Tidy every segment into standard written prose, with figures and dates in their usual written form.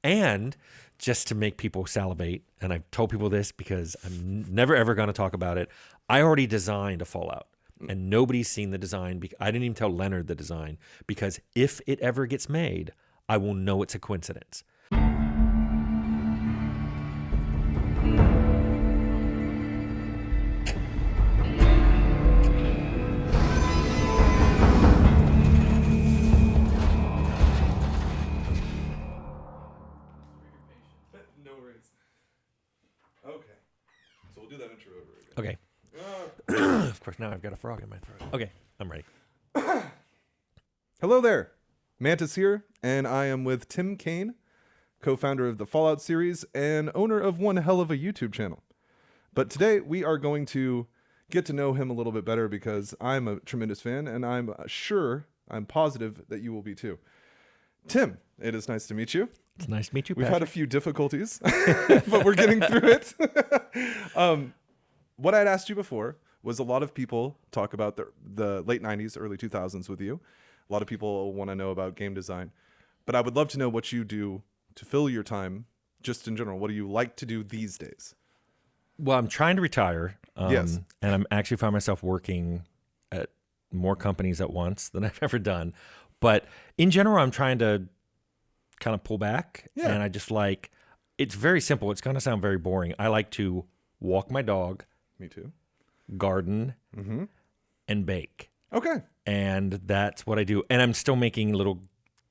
And just to make people salivate, and I've told people this because I'm never ever going to talk about it. I already designed a Fallout, and nobody's seen the design. I didn't even tell Leonard the design because if it ever gets made, I will know it's a coincidence. No worries. Okay. So we'll do that intro over again. Okay. Of course, now I've got a frog in my throat. Okay, I'm ready. Hello there. Mantis here, and I am with Tim Cain, co-founder of the Fallout series and owner of one hell of a YouTube channel. But today we are going to get to know him a little bit better because I'm a tremendous fan, and I'm positive that you will be too. Tim, it is nice to meet you. It's nice to meet you, We've Patrick. had a few difficulties, but we're getting through it. What I'd asked you before was a lot of people talk about the late 90s, early 2000s with you. A lot of people want to know about game design. But I would love to know what you do to fill your time, just in general. What do you like to do these days? Well, I'm trying to retire. Yes. And I'm actually find myself working at more companies at once than I've ever done. But in general, I'm trying to kind of pull back. Yeah. And I just like, it's very simple. It's going to sound very boring. I like to walk my dog, Me too. garden, and bake. Okay. And that's what I do. And I'm still making little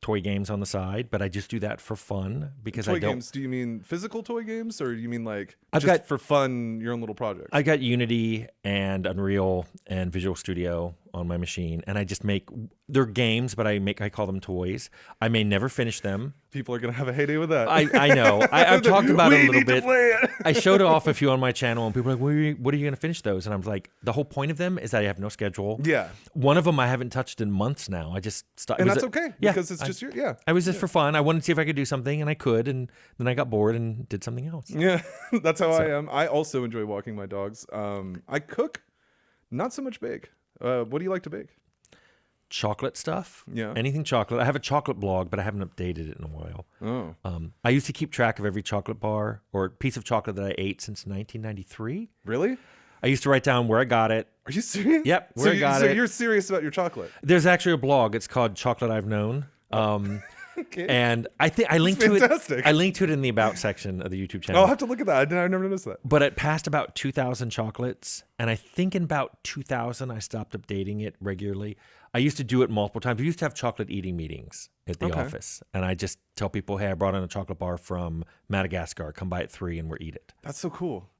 toy games on the side, but I just do that for fun because Toy I don't. games, do you mean physical toy games, or do you mean like I've just got- for fun, your own little project? I got Unity and Unreal and Visual Studio on my machine, and I just make. They're games, but I call them toys. I may never finish them. People are going to have a heyday with that. I know. I've talked about it a We little need to bit. play it. I showed off a few on my channel, and people are like, what are you going to finish those? And I'm like, the whole point of them is that I have no schedule. Yeah. One of them I haven't touched in months now. I just stopped. And that's okay, Yeah, because it's just yeah. I was just for fun. I wanted to see if I could do something, and I could, and then I got bored and did something else. Yeah, that's how I am. I also enjoy walking my dogs. I cook, not so much bake. What do you like to bake? Chocolate stuff. Yeah. Anything chocolate. I have a chocolate blog, but I haven't updated it in a while. Oh, I used to keep track of every chocolate bar or piece of chocolate that I ate since 1993. really? I used to write down where I got it. Are you serious? Yep, So, where I got so it. you're serious about your chocolate? There's actually a blog. It's called Chocolate I've Known. Okay. And I think I linked to it. fantastic. I linked to it in the About section of the YouTube channel. I'll have to look at that. I never noticed that. But it passed about 2,000 chocolates. And I think in about 2000, I stopped updating it regularly. I used to do it multiple times. We used to have chocolate eating meetings at the Okay. office. And I just tell people, hey, I brought in a chocolate bar from Madagascar. Come by at 3 and we'll eat it. That's so cool.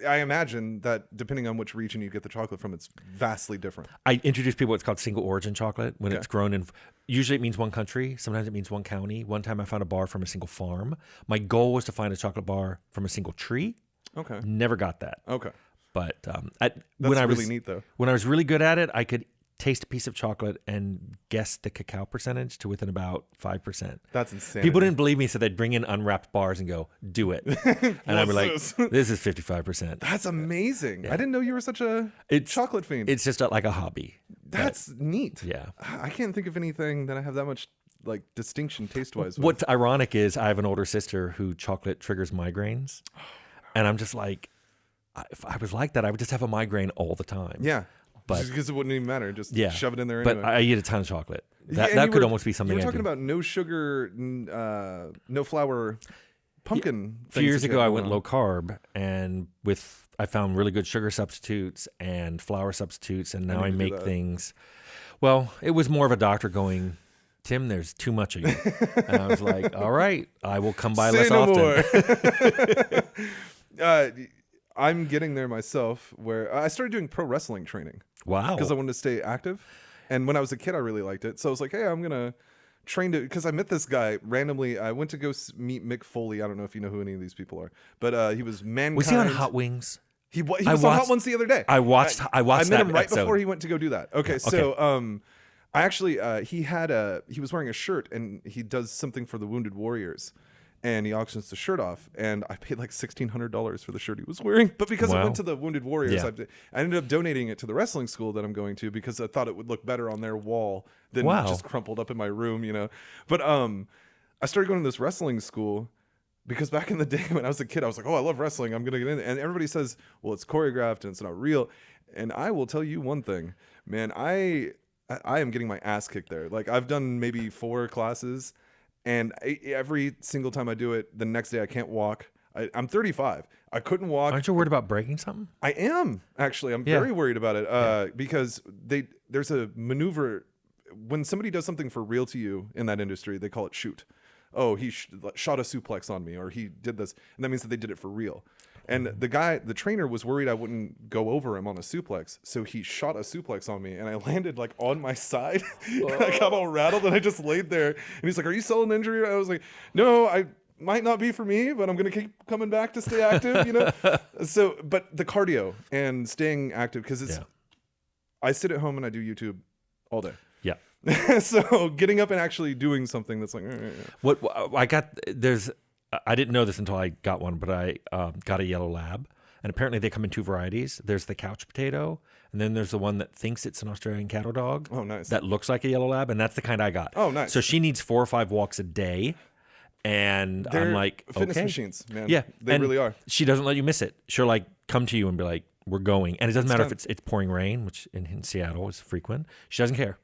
I imagine that depending on which region you get the chocolate from, it's vastly different. I introduce people what's called single origin chocolate when Okay. it's grown in. Usually it means one country. Sometimes it means one county. One time I found a bar from a single farm. My goal was to find a chocolate bar from a single tree. Okay. Never got that. Okay. But That's when I really was neat, though. when I was really good at it, I could taste a piece of chocolate and guess the cacao percentage to within about 5%. That's insane. People didn't believe me, so they'd bring in unwrapped bars and go, "Do it," and I'd be like, What's "This is 55%." That's amazing. I didn't know you were such a It's- chocolate fiend. It's just like a hobby. That's neat. Yeah. I can't think of anything that I have that much like distinction taste-wise with. What's ironic is I have an older sister who chocolate triggers migraines, and I'm just like, if I was like that, I would just have a migraine all the time. Yeah. But- Because it wouldn't even matter. Just Yeah. shove it in there But anyway. I eat a ton of chocolate. Yeah, and That you could were- almost be something You were I talking do. about no sugar, no flour pumpkin. A few years ago, I went low carb, and I found really good sugar substitutes and flour substitutes, and now I need to do make that. things. Well, it was more of a doctor going, Tim, there's too much of you. And I was like, all right, I will come by less Say no often. more. I'm getting there myself where I started doing pro wrestling training Wow. because I wanted to stay active. And when I was a kid, I really liked it. So I was like, hey, I'm going to train to, because I met this guy randomly. I went to go meet Mick Foley. I don't know if you know who any of these people are, but he was Mankind. Was he on Hot Wings? He was I on watched- Hot Ones the other day. I watched I met that him right episode. before he went to go do that. Okay, so I actually he was wearing a shirt and he does something for the Wounded Warriors, and he auctions the shirt off, and I paid like $1,600 for the shirt he was wearing. But because I Wow. went to the Wounded Warriors, Yeah. I ended up donating it to the wrestling school that I'm going to because I thought it would look better on their wall than Wow. just crumpled up in my room, you know. But I started going to this wrestling school because back in the day when I was a kid, I was like, oh, I love wrestling. I'm going to get in. And everybody says, well, it's choreographed and it's not real. And I will tell you one thing, man, I am getting my ass kicked there. Like I've done maybe 4 classes, and every single time I do it, the next day I can't walk. I'm 35. I couldn't walk. Aren't you worried about breaking something? I am, actually. I'm very worried about it because there's a maneuver. When somebody does something for real to you in that industry, they call it shoot. Oh, he shot a suplex on me, or he did this. And that means that they did it for real. And the trainer was worried I wouldn't go over him on a suplex. So he shot a suplex on me, and I landed like on my side. And I got all rattled, and I just laid there. And he's like, are you still an injury? I was like, no, I might not be for me, but I'm going to keep coming back to stay active, you know? So, but the cardio and staying active, because I sit at home and I do YouTube all day. Yeah. So getting up and actually doing something that's like, What I got, I didn't know this until I got one, but I got a yellow lab, and apparently they come in 2 varieties. There's the couch potato, and then there's the one that thinks it's an Australian cattle dog. Oh, nice. That looks like a yellow lab, and that's the kind I got. Oh, nice. So she needs 4 or 5 walks a day, and they're I'm like, fitness okay. machines, man. Yeah, they and really are. She doesn't let you miss it. She'll like come to you and be like, we're going. And it doesn't matter done. if it's pouring rain, which in Seattle is frequent. She doesn't care.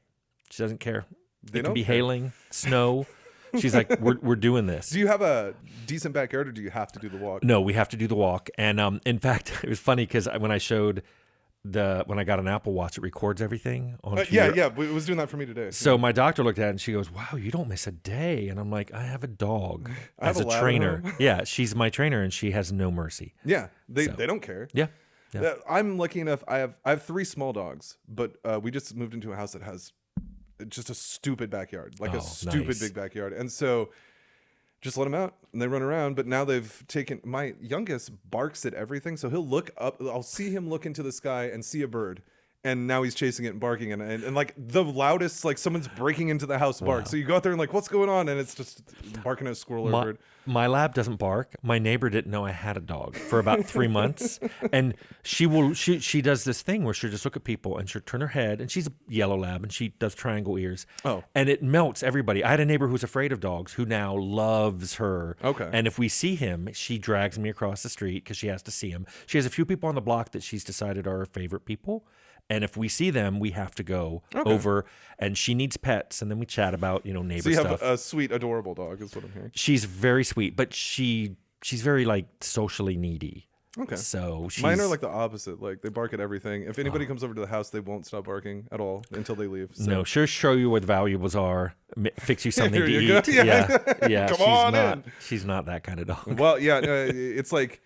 She doesn't care. They It don't can be care. hailing, snow. She's like, we're doing this. Do you have a decent backyard, or do you have to do the walk? No, we have to do the walk. And in fact, it was funny because when I showed when I got an Apple Watch, it records everything on Yeah, it was doing that for me today. So my doctor looked at it and she goes, wow, you don't miss a day. And I'm like, I have a dog I have as a a lab at trainer. home. Yeah, she's my trainer and she has no mercy. Yeah, they So. don't care. Yeah. Yeah. I'm lucky enough. I have 3 small dogs, but we just moved into a house that has just a stupid backyard, like Oh, a stupid nice. big backyard, and so just let them out and they run around. But now they've taken, my youngest barks at everything, so he'll look up. I'll see him look into the sky and see a bird. And now he's chasing it and barking, and like the loudest, like someone's breaking into the house bark. Wow. So you go out there and like, what's going on? And it's just barking at a squirrel or a bird. My lab doesn't bark. My neighbor didn't know I had a dog for about 3 months. And she does this thing where she'll just look at people and she'll turn her head, and she's a yellow lab and she does triangle ears. Oh. And it melts everybody. I had a neighbor who's afraid of dogs who now loves her. Okay. And if we see him, she drags me across the street because she has to see him. She has a few people on the block that she's decided are her favorite people. And if we see them, we have to go over, and she needs pets, and then we chat about, neighbor So you stuff. have a sweet, adorable dog, is what I'm hearing. She's very sweet, but she's very like socially needy. Okay. So Mine are like the opposite. Like they bark at everything. If anybody comes over to the house, they won't stop barking at all until they leave. So. no, she'll show you where the valuables are, fix you something to Here you eat. go. Yeah. Yeah. Come she's on not. in. She's not that kind of dog. Well, yeah, no, it's like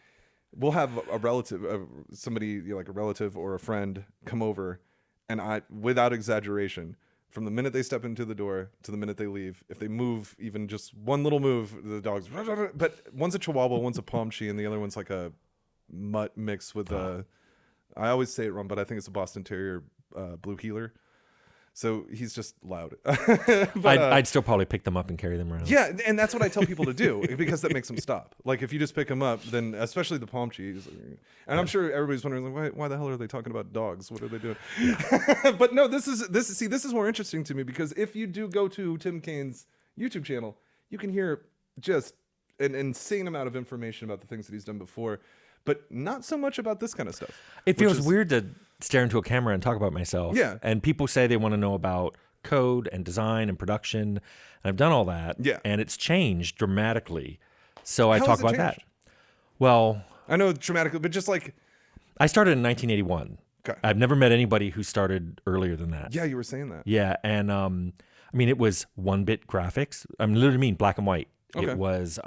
we'll have a relative, somebody like a relative or a friend come over, and I, without exaggeration, from the minute they step into the door to the minute they leave, if they move even just one little move, the dog's. But one's a Chihuahua, one's a Pomchi, and the other one's like a mutt mix with a. I always say it wrong, but I think it's a Boston Terrier Blue Heeler. So he's just loud. But, I'd still probably pick them up and carry them around. yeah, and that's what I tell people to do because that makes them stop. Like if you just pick them up, then especially the palm cheese, and I'm sure everybody's wondering like, why the hell are they talking about dogs? What are they doing? But no, this is more interesting to me because if you do go to Tim Kane's YouTube channel, you can hear just an insane amount of information about the things that he's done before, but not so much about this kind of stuff. It which feels is- weird to stare into a camera and talk about myself. Yeah. And people say they want to know about code and design and production. And I've done all that. Yeah. And it's changed dramatically. So I How talk has it about that. changed? Well, I know dramatically, but just like, I started in 1981. Okay. I've never met anybody who started earlier than that. yeah, you were saying that. Yeah. And I mean, it was 1-bit graphics. I literally mean black and white. Okay. It was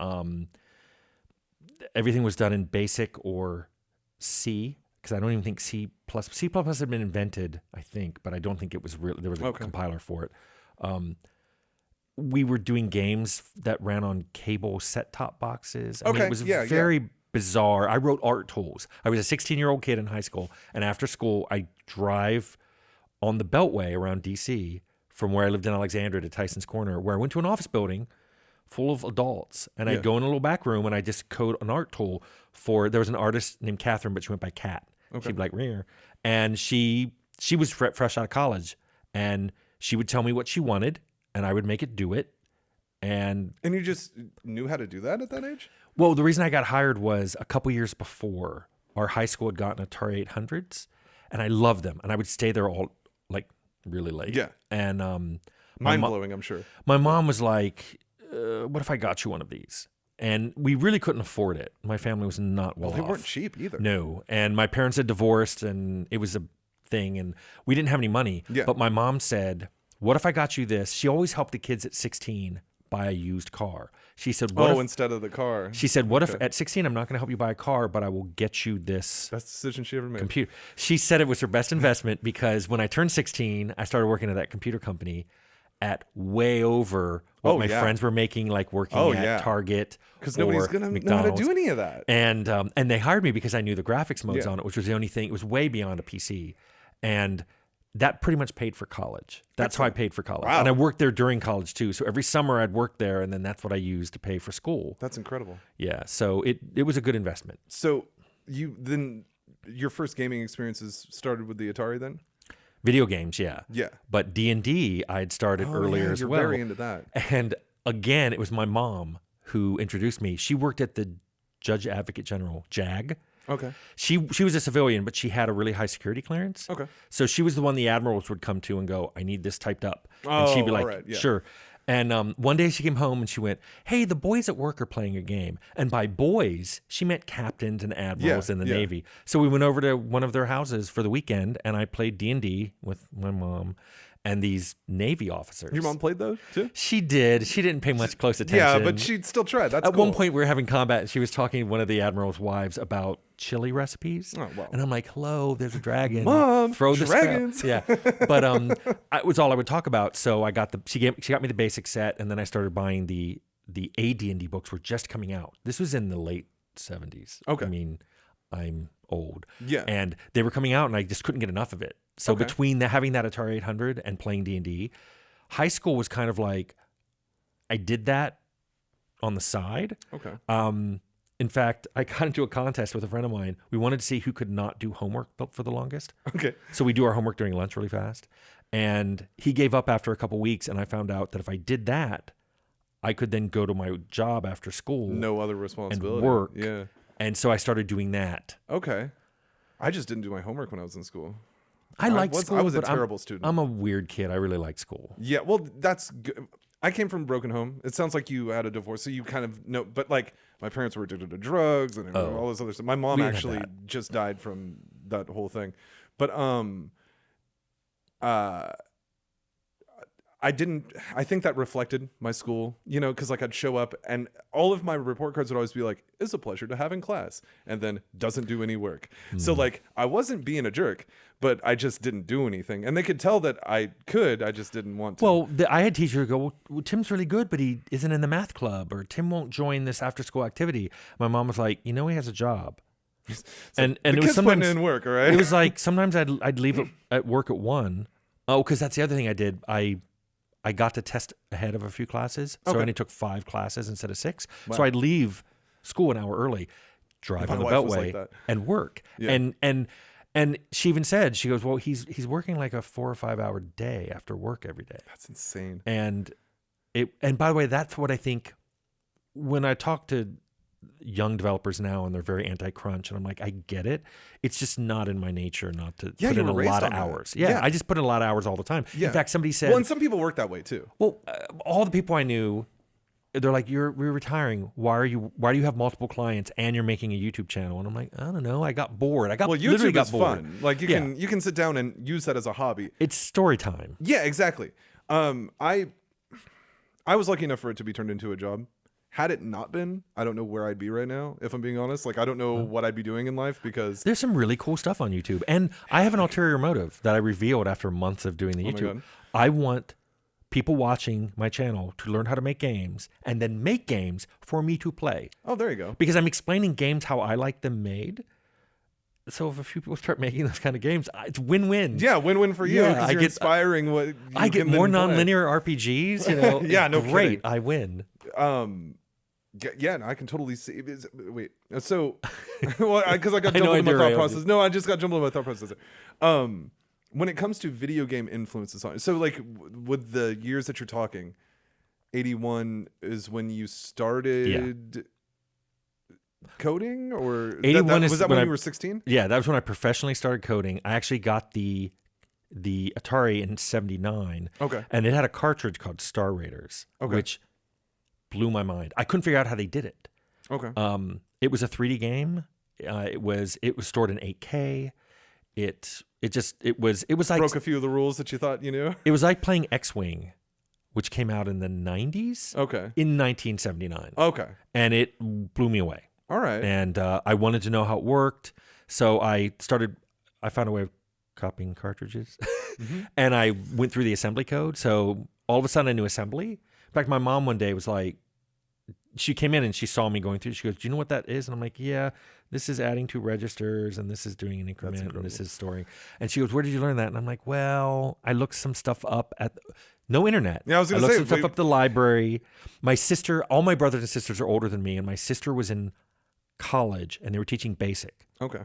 everything was done in BASIC or C, because I don't even think C++ had been invented, I think, but I don't think it was real. There was a compiler for it. We were doing games that ran on cable set-top boxes. I mean, it was very bizarre. I wrote art tools. I was a 16-year-old kid in high school, and after school, I drive on the Beltway around D.C. from where I lived in Alexandria to Tyson's Corner, where I went to an office building full of adults, and I'd go in a little back room and I just code an art tool for. There was an artist named Catherine, but she went by Cat. Okay. She'd be like Rear, and she was fresh out of college, and she would tell me what she wanted, and I would make it do it, And And you just knew how to do that at that age? well, the reason I got hired was a couple years before our high school had gotten Atari 800s, and I loved them, and I would stay there all like really late. Yeah. And Mind blowing, I'm sure. my mom was like, "What if I got you one of these?" And we really couldn't afford it. My family was not well Well, they off. weren't cheap either. No, and my parents had divorced, and it was a thing, and we didn't have any money. Yeah. But my mom said, "What if I got you this?" She always helped the kids at 16 buy a used car. She said, "What if?" Instead of the car. She said, "What if at 16 I'm not going to help you buy a car, but I will get you this Best decision she ever made. computer?" She said it was her best investment because when I turned 16, I started working at that computer company at way over what my friends were making, like working at Target. Because nobody's going to know how to do any of that. And they hired me because I knew the graphics modes on it, which was the only thing. It was way beyond a PC. And that pretty much paid for college. That's how I paid for college. Wow. And I worked there during college too. So every summer I'd work there, and then that's what I used to pay for school. That's incredible. Yeah. So it was a good investment. So your first gaming experiences started with the Atari then? Video games, yeah. Yeah. But D&D I had started earlier as you're well. very into that. And again, it was my mom who introduced me. She worked at the Judge Advocate General, JAG. Okay. She was a civilian, but she had a really high security clearance. Okay. So she was the one the admirals would come to and go, "I need this typed up." And she'd be like, all right, yeah. "Sure." And one day she came home and she went, "Hey, the boys at work are playing a game." And by boys, she meant captains and admirals in the Navy. So we went over to one of their houses for the weekend, and I played D&D with my mom and these Navy officers. Your mom played those too? She did. She didn't pay much close attention. Yeah, but she'd still try. That's At cool. one point, we were having combat, and she was talking to one of the admiral's wives about chili recipes. Oh, wow. And I'm like, "Hello, there's a dragon. Mom, throw the dragons." spell." Yeah, but it was all I would talk about. So I got she got me the basic set, and then I started buying the AD&D books were just coming out. This was in the late 70s. Okay. I mean, I'm old. Yeah. And they were coming out, and I just couldn't get enough of it. So Okay. between having that Atari 800 and playing D&D, high school was kind of like I did that on the side. Okay. In fact, I got into a contest with a friend of mine. We wanted to see who could not do homework for the longest. Okay. So we do our homework during lunch really fast. And he gave up after a couple weeks, and I found out that if I did that, I could then go to my job after school No other responsibility. and work. Yeah. And so I started doing that. Okay. I just didn't do my homework when I was in school. I liked school. I was a but terrible student. I'm a weird kid. I really like school. Yeah, well, that's good. I came from a broken home. It sounds like you had a divorce, so you kind of know. But like, my parents were addicted to drugs and all this other stuff. My mom We didn't have actually that. just died from that whole thing. But I think that reflected my school, because like I'd show up and all of my report cards would always be like, "It's a pleasure to have in class," and then doesn't do any work. So like I wasn't being a jerk, but I just didn't do anything. And they could tell that I just didn't want to. Well, I had teachers go, well, Tim's really good, but he isn't in the math club, or Tim won't join this after school activity. My mom was like, he has a job. And the it was kid's putting sometimes in work, all right? it was like sometimes I'd leave at work at 1. Oh, because that's the other thing I did. I got to test ahead of a few classes, so I only took 5 classes instead of 6. Wow. So I'd leave school an hour early, drive My on the wife was Beltway, like that. and work. Yeah. And she even said, she goes, "Well, he's working like a 4 or 5 hour day after work every day." That's insane. And by the way, that's what I think when I talk to young developers now, and they're very anti-crunch, and I'm like, I get it. It's just not in my nature not to put in a lot of hours. Yeah, I just put in a lot of hours all the time. Yeah. In fact, somebody said, Well, and some people work that way too. well, all the people I knew, they're like, we're retiring. Why do you have multiple clients and you're making a YouTube channel? And I'm like, I don't know. I got bored. Well, literally YouTube got is bored. fun. Like you can sit down and use that as a hobby. It's story time. Yeah, exactly. I was lucky enough for it to be turned into a job. Had it not been, I don't know where I'd be right now, if I'm being honest. Like, I don't know what I'd be doing in life because... There's some really cool stuff on YouTube. And I have an ulterior motive that I revealed after months of doing the my YouTube. God. I want people watching my channel to learn how to make games and then make games for me to play. Oh, there you go. Because I'm explaining games how I like them made. So if a few people start making those kind of games, it's win-win. Yeah, win-win for you Yeah, because I you're get- inspiring what you I get can more then play. non-linear RPGs, Yeah, no great, kidding. I win. Yeah, no, I can totally see. Wait, so well, because I got I know jumbled I in my thought derailed process. you. No, I just got jumbled in my thought process. When it comes to video game influences on, so like with the years that you're talking, 81 is when you started coding, or 81 was is that when when I- you were 16? Yeah, that was when I professionally started coding. I actually got the Atari in 79, Okay. and it had a cartridge called Star Raiders, Okay. which blew my mind. I couldn't figure out how they did it. Okay. It was a 3D game. It was stored in 8K. It was like Broke a few of the rules that you thought you knew. it was like playing X-Wing, which came out in the 90s Okay. in 1979, Okay. and it blew me away. All right. And I wanted to know how it worked, so I found a way of copying cartridges, and I went through the assembly code. So all of a sudden I knew assembly. In fact, my mom one day was like, she came in and she saw me going through. She goes, "Do you know what that is?" And I'm like, "Yeah, this is adding two registers, and this is doing an increment, and this is storing." And she goes, "Where did you learn that?" And I'm like, "Well, I looked some stuff up at no internet. Yeah, I was gonna looked say, some stuff wait- up at the library. My sister, all my brothers and sisters are older than me, and my sister was in college, and they were teaching BASIC. Okay.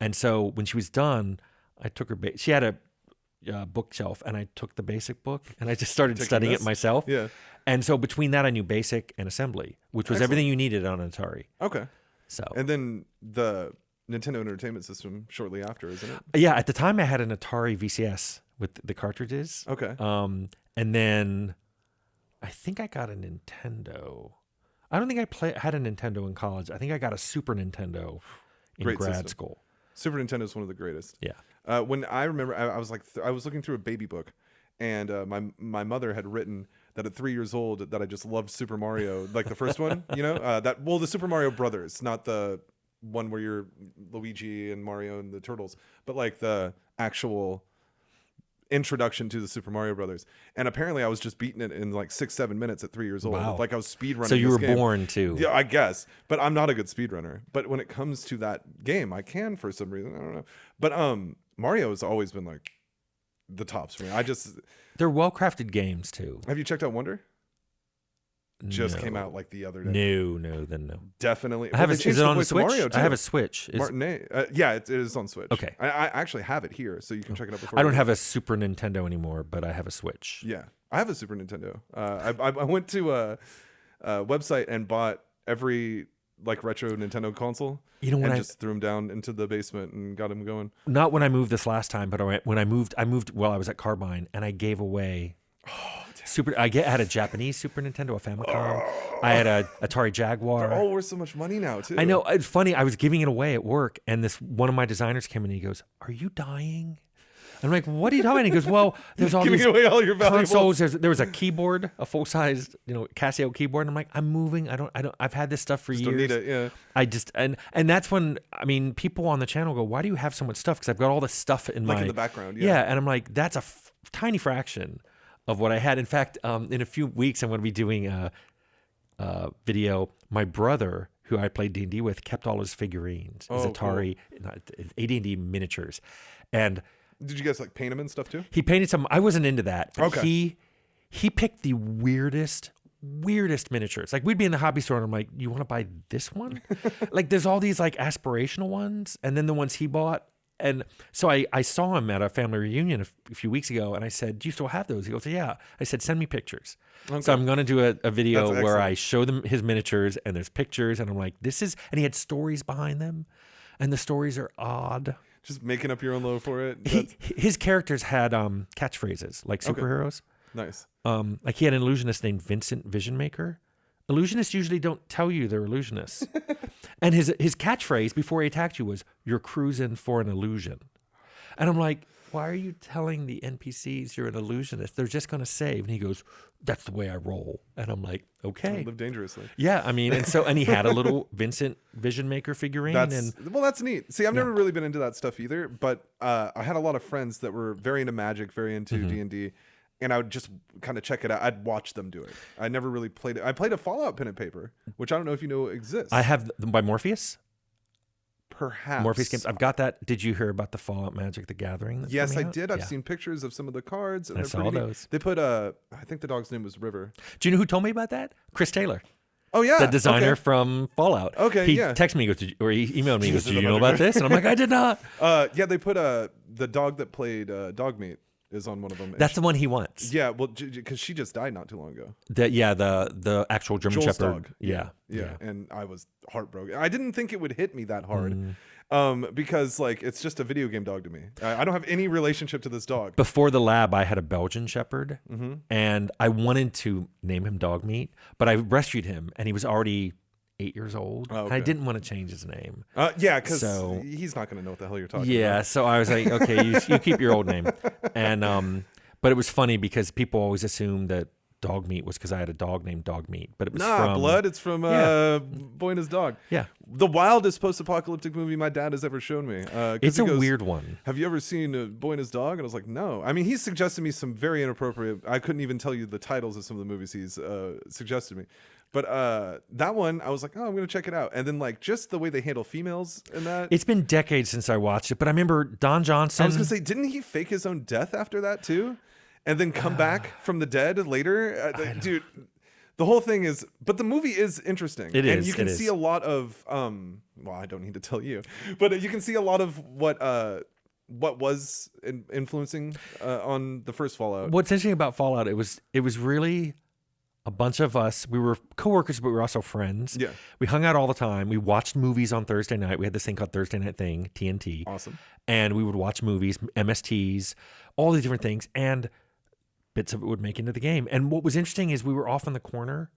And so when she was done, I took her. She had a bookshelf, and I took the BASIC book, and I just started Taking studying this? it myself. Yeah. And so between that, I knew BASIC and assembly, which was Excellent. everything you needed on an Atari. Okay. So And then the Nintendo Entertainment System shortly after, isn't it? yeah, at the time I had an Atari VCS with the cartridges. Okay. And then I think I got a Nintendo. I don't think I had a Nintendo in college. I think I got a Super Nintendo in Great grad system. school. Super Nintendo is one of the greatest. Yeah. When I remember, I was like, I was looking through a baby book, and my mother had written that at 3 years old that I just loved Super Mario, like the first one, the Super Mario Brothers, not the one where you're Luigi and Mario and the Turtles, but like the actual introduction to the Super Mario Brothers. And apparently I was just beating it in like 6-7 minutes at 3 years old. Wow. Like I was speed running. So you this were game. born to. Yeah, I guess. But I'm not a good speedrunner. But when it comes to that game, I can for some reason. I don't know. But Mario has always been like the tops for me. They're well-crafted games too. Have you checked out Wonder? Just No. came out like the other day. No, then no. Definitely. I have Well, a, they changed is it the on the voice of Switch? Mario, too. I have a Switch. Martinet. Yeah, it is on Switch. Okay. I actually have it here, so you can check it out before. I don't have a Super Nintendo anymore, but I have a Switch. Yeah, I have a Super Nintendo. I went to a website and bought every like retro Nintendo console. You know, when and I just threw them down into the basement and got them going. not when I moved this last time, but when I moved while I was at Carbine, and I gave away had a Japanese Super Nintendo, a Famicom. I had a Atari Jaguar. They're all worth so much money now too. I know, it's funny. I was giving it away at work, and one of my designers came in and he goes, "Are you dying?" I'm like, "What are you talking about?" He goes, "Well, there's all Giving these away all your valuables. consoles. There was a keyboard, a full size, Casio keyboard." And I'm like, "I'm moving. I don't. I've had this stuff for years. Don't need it. Yeah. I just and that's when people on the channel go, "Why do you have so much stuff?" Because I've got all this stuff in Like in the background. Yeah. yeah, and I'm like, that's a tiny fraction of what I had. In fact, in a few weeks, I'm going to be doing a video. My brother, who I played D&D with, kept all his figurines, his Atari, AD&D miniatures, and Did you guys like paint them and stuff too? he painted some. I wasn't into that. But Okay. He picked the weirdest miniatures. Like we'd be in the hobby store and I'm like, "You want to buy this one?" Like there's all these like aspirational ones, and then the ones he bought. And so I saw him at a family reunion a few weeks ago, and I said, "Do you still have those?" He goes, "Yeah." I said, "Send me pictures." Okay. So I'm going to do a video That's where excellent. I show them his miniatures, and there's pictures, and I'm like, "This is," and he had stories behind them, and the stories are odd. Just making up your own lore for it. His characters had catchphrases like superheroes. Nice. Like he had an illusionist named Vincent Vision Maker. Illusionists usually don't tell you they're illusionists. And his catchphrase before he attacked you was, "You're cruising for an illusion." And I'm like, "Why are you telling the NPCs you're an illusionist? They're just going to save." And he goes, "That's the way I roll." And I'm like, "Okay." Live dangerously. Yeah, and he had a little Vincent Vision Maker figurine. That's neat. See, I've never really been into that stuff either, but I had a lot of friends that were very into Magic, very into D&D, and I would just kind of check it out. I'd watch them do it. I never really played it. I played a Fallout pen and paper, which I don't know if you know exists. I have by Morpheus. Perhaps. Morpheus games. I've got that. Did you hear about the Fallout Magic the Gathering? That's Yes, I coming out? did. I've Yeah. seen pictures of some of the cards. And I they're saw pretty neat. those. They put I think the dog's name was River. Do you know who told me about that? Chris Taylor. Oh yeah, The designer okay. from Fallout. Okay, he yeah. texted me, or he emailed me, he goes, Jesus, "Do you I'm know under- about this?" And I'm like, "I did not." Yeah, they put the dog that played Dogmeat is on one of them. That's the one he wants. Yeah, well, because she just died not too long ago. The actual German Joel's Shepherd. dog. Yeah. And I was heartbroken. I didn't think it would hit me that hard, because like it's just a video game dog to me. I don't have any relationship to this dog. Before the lab, I had a Belgian Shepherd, and I wanted to name him Dog Meat, but I rescued him, and he was already 8 years old. Oh, okay. And I didn't want to change his name. Yeah, because So- he's not going to know what the hell you're talking Yeah, about. so I was like, okay, you keep your old name. And but it was funny because people always assumed that Dog Meat was because I had a dog named Dog Meat, but it was from Blood. It's from Boy and His Dog. Yeah, The wildest post-apocalyptic movie my dad has ever shown me. 'Cause it's he a goes, weird one. Have you ever seen Boy and His Dog? And I was like, no. I mean, he suggested me some very inappropriate. I couldn't even tell you the titles of some of the movies he's suggested me. But that one, I was like, oh, I'm going to check it out. And then like just the way they handle females in that. It's been decades since I watched it, but I remember Don Johnson. I was going to say, didn't he fake his own death after that too? And then come back from the dead later? Dude, the whole thing is, but the movie is interesting. It is. And you can see a lot of, well, I don't need to tell you, but you can see a lot of what was influencing on the first Fallout. What's interesting about Fallout, it was really a bunch of us. We were coworkers, but we were also friends. Yeah. We hung out all the time. We watched movies on Thursday night. We had this thing called Thursday Night Thing, TNT. Awesome. And we would watch movies, MSTs, all these different things, and bits of it would make into the game. And what was interesting is we were off in the corner.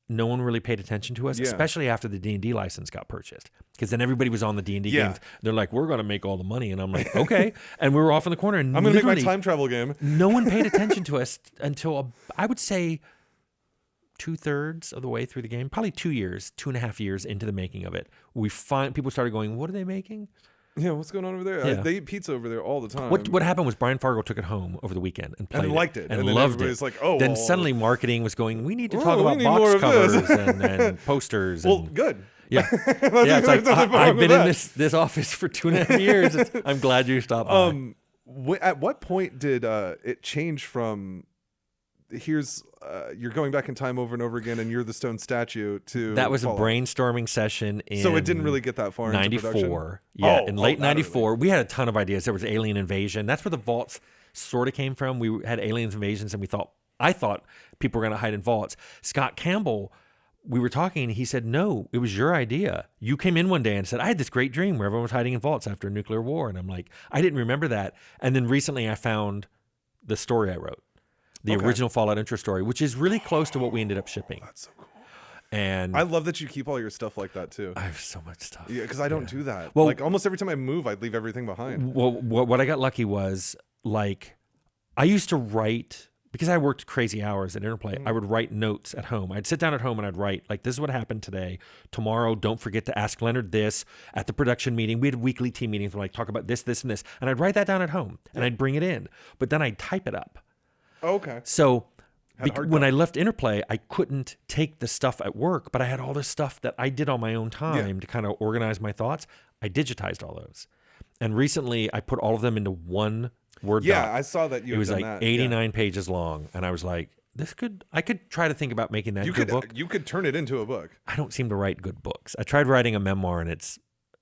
No one really paid attention to us, Yeah. especially after the D&D license got purchased. Because then everybody was on the D&D Yeah. games. They're like, we're going to make all the money. And I'm like, okay. And we were off in the corner. And I'm going to make my literally, time travel game. no one paid attention to us until, I would say, 2/3 of the way through the game. Probably 2.5 years into the making of it. People started going, what are they making? Yeah, what's going on over there? Yeah. They eat pizza over there all the time. What happened was Brian Fargo took it home over the weekend and played liked it. and And then loved everybody's it. like, oh, then well- suddenly marketing was going, we need to Oh, talk we about need more box of this." covers and posters. Well, And, good. yeah, That's yeah. It's like nothing wrong I've with been in that. this office for 2.5 years. I'm glad you stopped by. At what point did it change from here's you're going back in time over and over again and you're the stone statue to That was Fallout? a brainstorming session in So it didn't really get that far into 94. production? Yeah, Oh, in late that early. 94. We had a ton of ideas. There was alien invasion. That's where the vaults sort of came from. We had aliens invasions, and I thought people were going to hide in vaults. Scott Campbell, we were talking, and he said, no, it was your idea. You came in one day and said, I had this great dream where everyone was hiding in vaults after a nuclear war. And I'm like, I didn't remember that. And then recently I found the story I wrote. The Okay. original Fallout intro story, which is really close to what we ended up shipping. That's so cool. And I love that you keep all your stuff like that too. I have so much stuff. Yeah, because I don't do that. Well- Like almost every time I move, I leave everything behind. Well, what I got lucky was, like, I used to write, because I worked crazy hours at Interplay, I would write notes at home. I'd sit down at home and I'd write, like, this is what happened today. Tomorrow, don't forget to ask Leonard this. At the production meeting, we had weekly team meetings where, like, talk about this, this, and this. And I'd write that down at home and I'd bring it in. But then I'd type it up. Okay. So hard when copy. I left Interplay, I couldn't take the stuff at work, but I had all this stuff that I did on my own time to kind of organize my thoughts. I digitized all those. And recently I put all of them into one Word Yeah, doc. I saw that you It had was done like that. 89 pages long. And I was like, I could try to think about making that You into a could book. you could turn it into a book. I don't seem to write good books. I tried writing a memoir and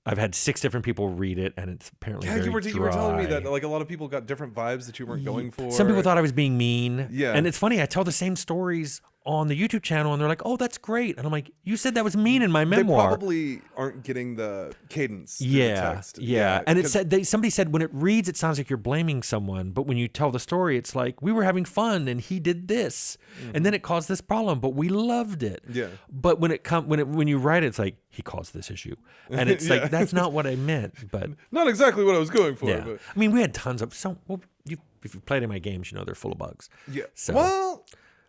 I've had 6 different people read it, and it's apparently Yeah, very you were telling me dry. that like a lot of people got different vibes that you weren't going for. Some people thought I was being mean. Yeah. And it's funny, I tell the same stories on the YouTube channel, and they're like, oh, that's great. And I'm like, you said that was mean in my they memoir. probably aren't getting the cadence. through the Yeah, text. yeah. And it 'cause- said somebody said when it reads, it sounds like you're blaming someone, but when you tell the story, it's like we were having fun and he did this, and then it caused this problem, but we loved it. Yeah. But when you write it, it's like he caused this issue, and it's Yeah. like that's not what I meant. But not exactly what I was going for. yeah, But I mean, we had tons of if you've played in my games, you know they're full of bugs. yeah. So- Well,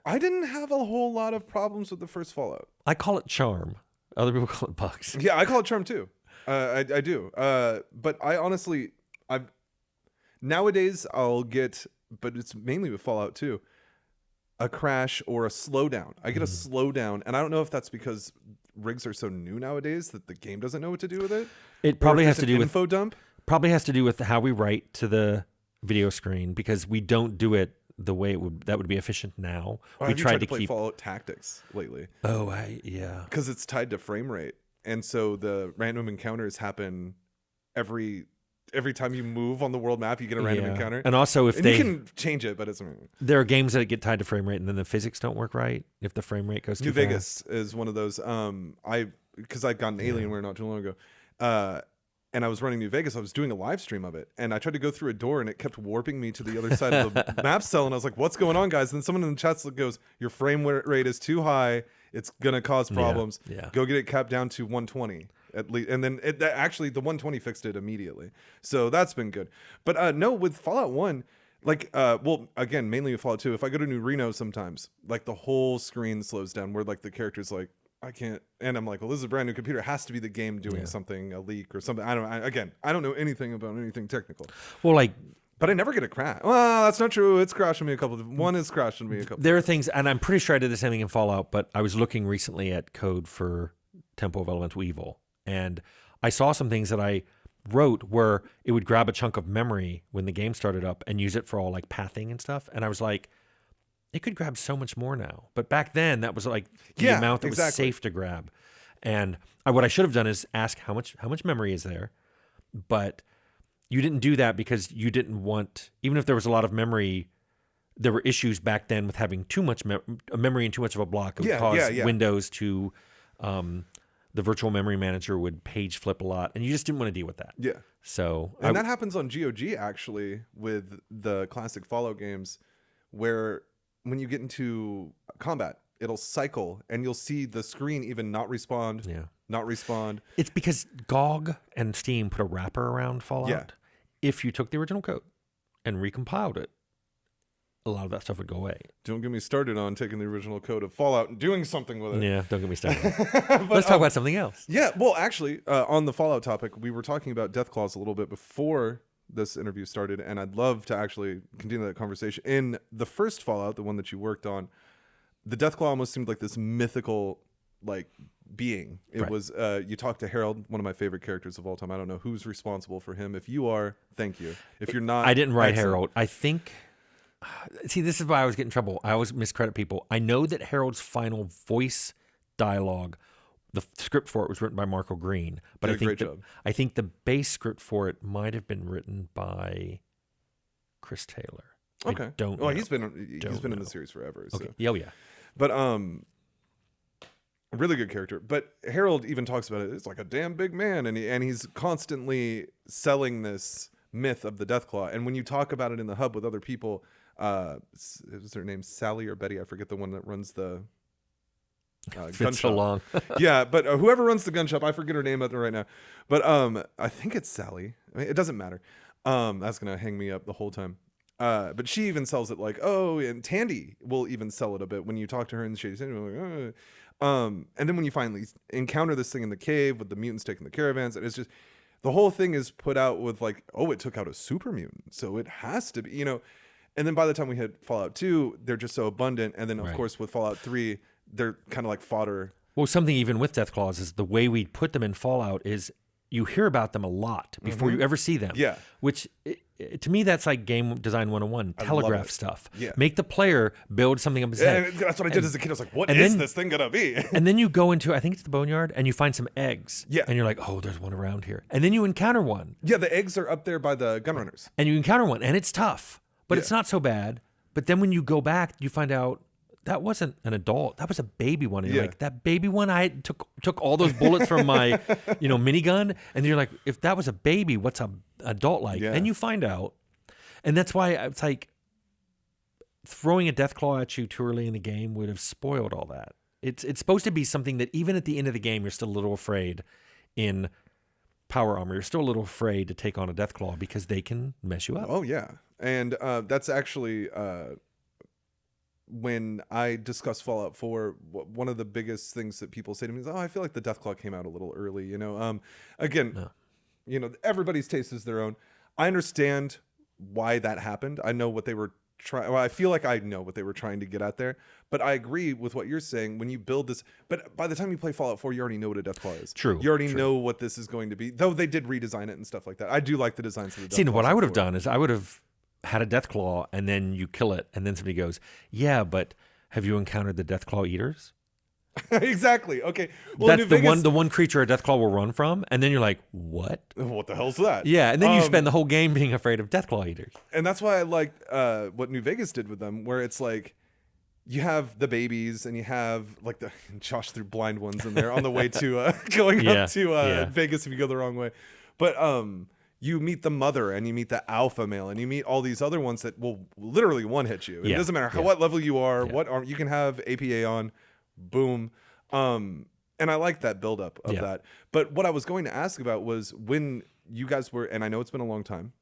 I didn't have a whole lot of problems with the first Fallout. I call it charm. Other people call it bugs. Yeah, I call it charm too. I do. But I honestly, nowadays I'll get, but it's mainly with Fallout 2, a crash or a slowdown. I get a slowdown, and I don't know if that's because rigs are so new nowadays that the game doesn't know what to do with it. It probably Or if has it's to an do with info dump. Probably has to do with how we write to the video screen, because we don't do it the way that would be efficient now. Or We have you tried tried to to play keep. Fallout Tactics lately? Yeah. Because it's tied to frame rate, and so the random encounters happen every every time you move on the world map, you get a random encounter. And also, if and you can change it, but it's there are games that get tied to frame rate, and then the physics don't work right if the frame rate goes too New fast. Vegas is one of those. Because I got an Alienware not too long ago, and I was running New Vegas. I was doing a live stream of it, and I tried to go through a door, and it kept warping me to the other side of the map cell. And I was like, "What's going on, guys?" And then someone in the chat goes, "Your frame rate is too high. It's gonna cause problems. Yeah. Go get it capped down to 120 at least." And then actually the 120 fixed it immediately. So that's been good. But no, with Fallout 1. Like, well, again, mainly with Fallout 2, if I go to New Reno sometimes, like the whole screen slows down where like the character's like, I can't, and I'm like, well, this is a brand new computer. It has to be the game doing something, a leak or something. I don't know anything about anything technical. Well, like, but I never get a crash. Well, that's not true. It's crashing me one is crashing me a couple. There are things, and I'm pretty sure I did the same thing in Fallout, but I was looking recently at code for Temple of Elemental Evil, and I saw some things that I wrote where it would grab a chunk of memory when the game started up and use it for all like pathing and stuff. And I was like, it could grab so much more now. But back then that was like the amount that was safe to grab. And what I should have done is ask how much memory is there. But you didn't do that because you didn't want, even if there was a lot of memory, there were issues back then with having too much memory and too much of a block. It would cause Windows to, the virtual memory manager would page flip a lot, and you just didn't want to deal with that. Yeah. So, and that happens on GOG actually with the classic Fallout games, where when you get into combat, it'll cycle, and you'll see the screen even not respond. Yeah. Not respond. It's because GOG and Steam put a wrapper around Fallout. Yeah. If you took the original code and recompiled it, a lot of that stuff would go away. Don't get me started on taking the original code of Fallout and doing something with it. Yeah, don't get me started. Let's talk about something else. Yeah, well, actually, on the Fallout topic, we were talking about Deathclaws a little bit before this interview started, and I'd love to actually continue that conversation. In the first Fallout, the one that you worked on, the Deathclaw almost seemed like this mythical, like, being. It was, you talked to Harold, one of my favorite characters of all time. I don't know who's responsible for him. If you are, thank you. If you're not, I didn't write Harold. I think... See, this is why I always get in trouble. I always miscredit people. I know that Harold's final voice dialogue, the script for it was written by Marco Green, but I think the base script for it might have been written by Chris Taylor. Okay. I don't know. Well, he's been in the series forever. So. Okay. Oh yeah. But a really good character. But Harold even talks about it. It's like a damn big man, and he's constantly selling this myth of the Deathclaw. And when you talk about it in the hub with other people, is her name Sally or Betty? I forget the one that runs the gun shop. So long. Yeah, but whoever runs the gun shop, I forget her name out there right now. But I think it's Sally. I mean, it doesn't matter. That's gonna hang me up the whole time. But she even sells it like, oh, and Tandy will even sell it a bit when you talk to her in the shady city. Like, and then when you finally encounter this thing in the cave with the mutants taking the caravans, and it's just the whole thing is put out with like, oh, it took out a super mutant, so it has to be, you know. And then by the time we hit Fallout 2, they're just so abundant. And then, of course, with Fallout 3, they're kind of like fodder. Well, something even with Deathclaws is the way we put them in Fallout is you hear about them a lot before you ever see them. Yeah. Which, to me, that's like game design 101, telegraph stuff. Yeah. Make the player build something up his head. That's what I did as a kid. I was like, what is this thing going to be? And then you go into, I think it's the boneyard, and you find some eggs. Yeah. And you're like, oh, there's one around here. And then you encounter one. Yeah, the eggs are up there by the gunrunners. And you encounter one, and it's tough, but it's not so bad. But then when you go back, you find out that wasn't an adult. That was a baby one. And you're like, that baby one, I took all those bullets from my, minigun. And you're like, if that was a baby, what's an adult like? Yeah. And you find out. And that's why it's like throwing a Deathclaw at you too early in the game would have spoiled all that. It's supposed to be something that even at the end of the game, you're still a little afraid in power armor. You're still a little afraid to take on a Deathclaw because they can mess you up. Oh, yeah. And that's actually when I discuss Fallout 4, one of the biggest things that people say to me is, oh, I feel like the Deathclaw came out a little early. Again, everybody's taste is their own. I understand why that happened. I know what they were trying. Well, I feel like I know what they were trying to get at there. But I agree with what you're saying when you build this. But by the time you play Fallout 4, you already know what a Deathclaw is. True. You already know what this is going to be. Though they did redesign it and stuff like that. I do like the designs of the Deathclaw. See, what I would have done is I would have had a Deathclaw, and then you kill it, and then somebody goes, yeah, but have you encountered the Deathclaw eaters? Exactly. Okay. Well, That's in New Vegas, the one creature a Deathclaw will run from, and then you're like, what? what the hell's that? Yeah, and then you spend the whole game being afraid of Deathclaw eaters. And that's why I liked what New Vegas did with them, where it's like you have the babies and you have like the Josh threw blind ones in there on the way to going up to Vegas if you go the wrong way. But you meet the mother and you meet the alpha male and you meet all these other ones that will literally one hit you. It doesn't matter what level you are, what arm you can have APA on, boom. And I like that buildup of that. But what I was going to ask about was when you guys were, and I know it's been a long time,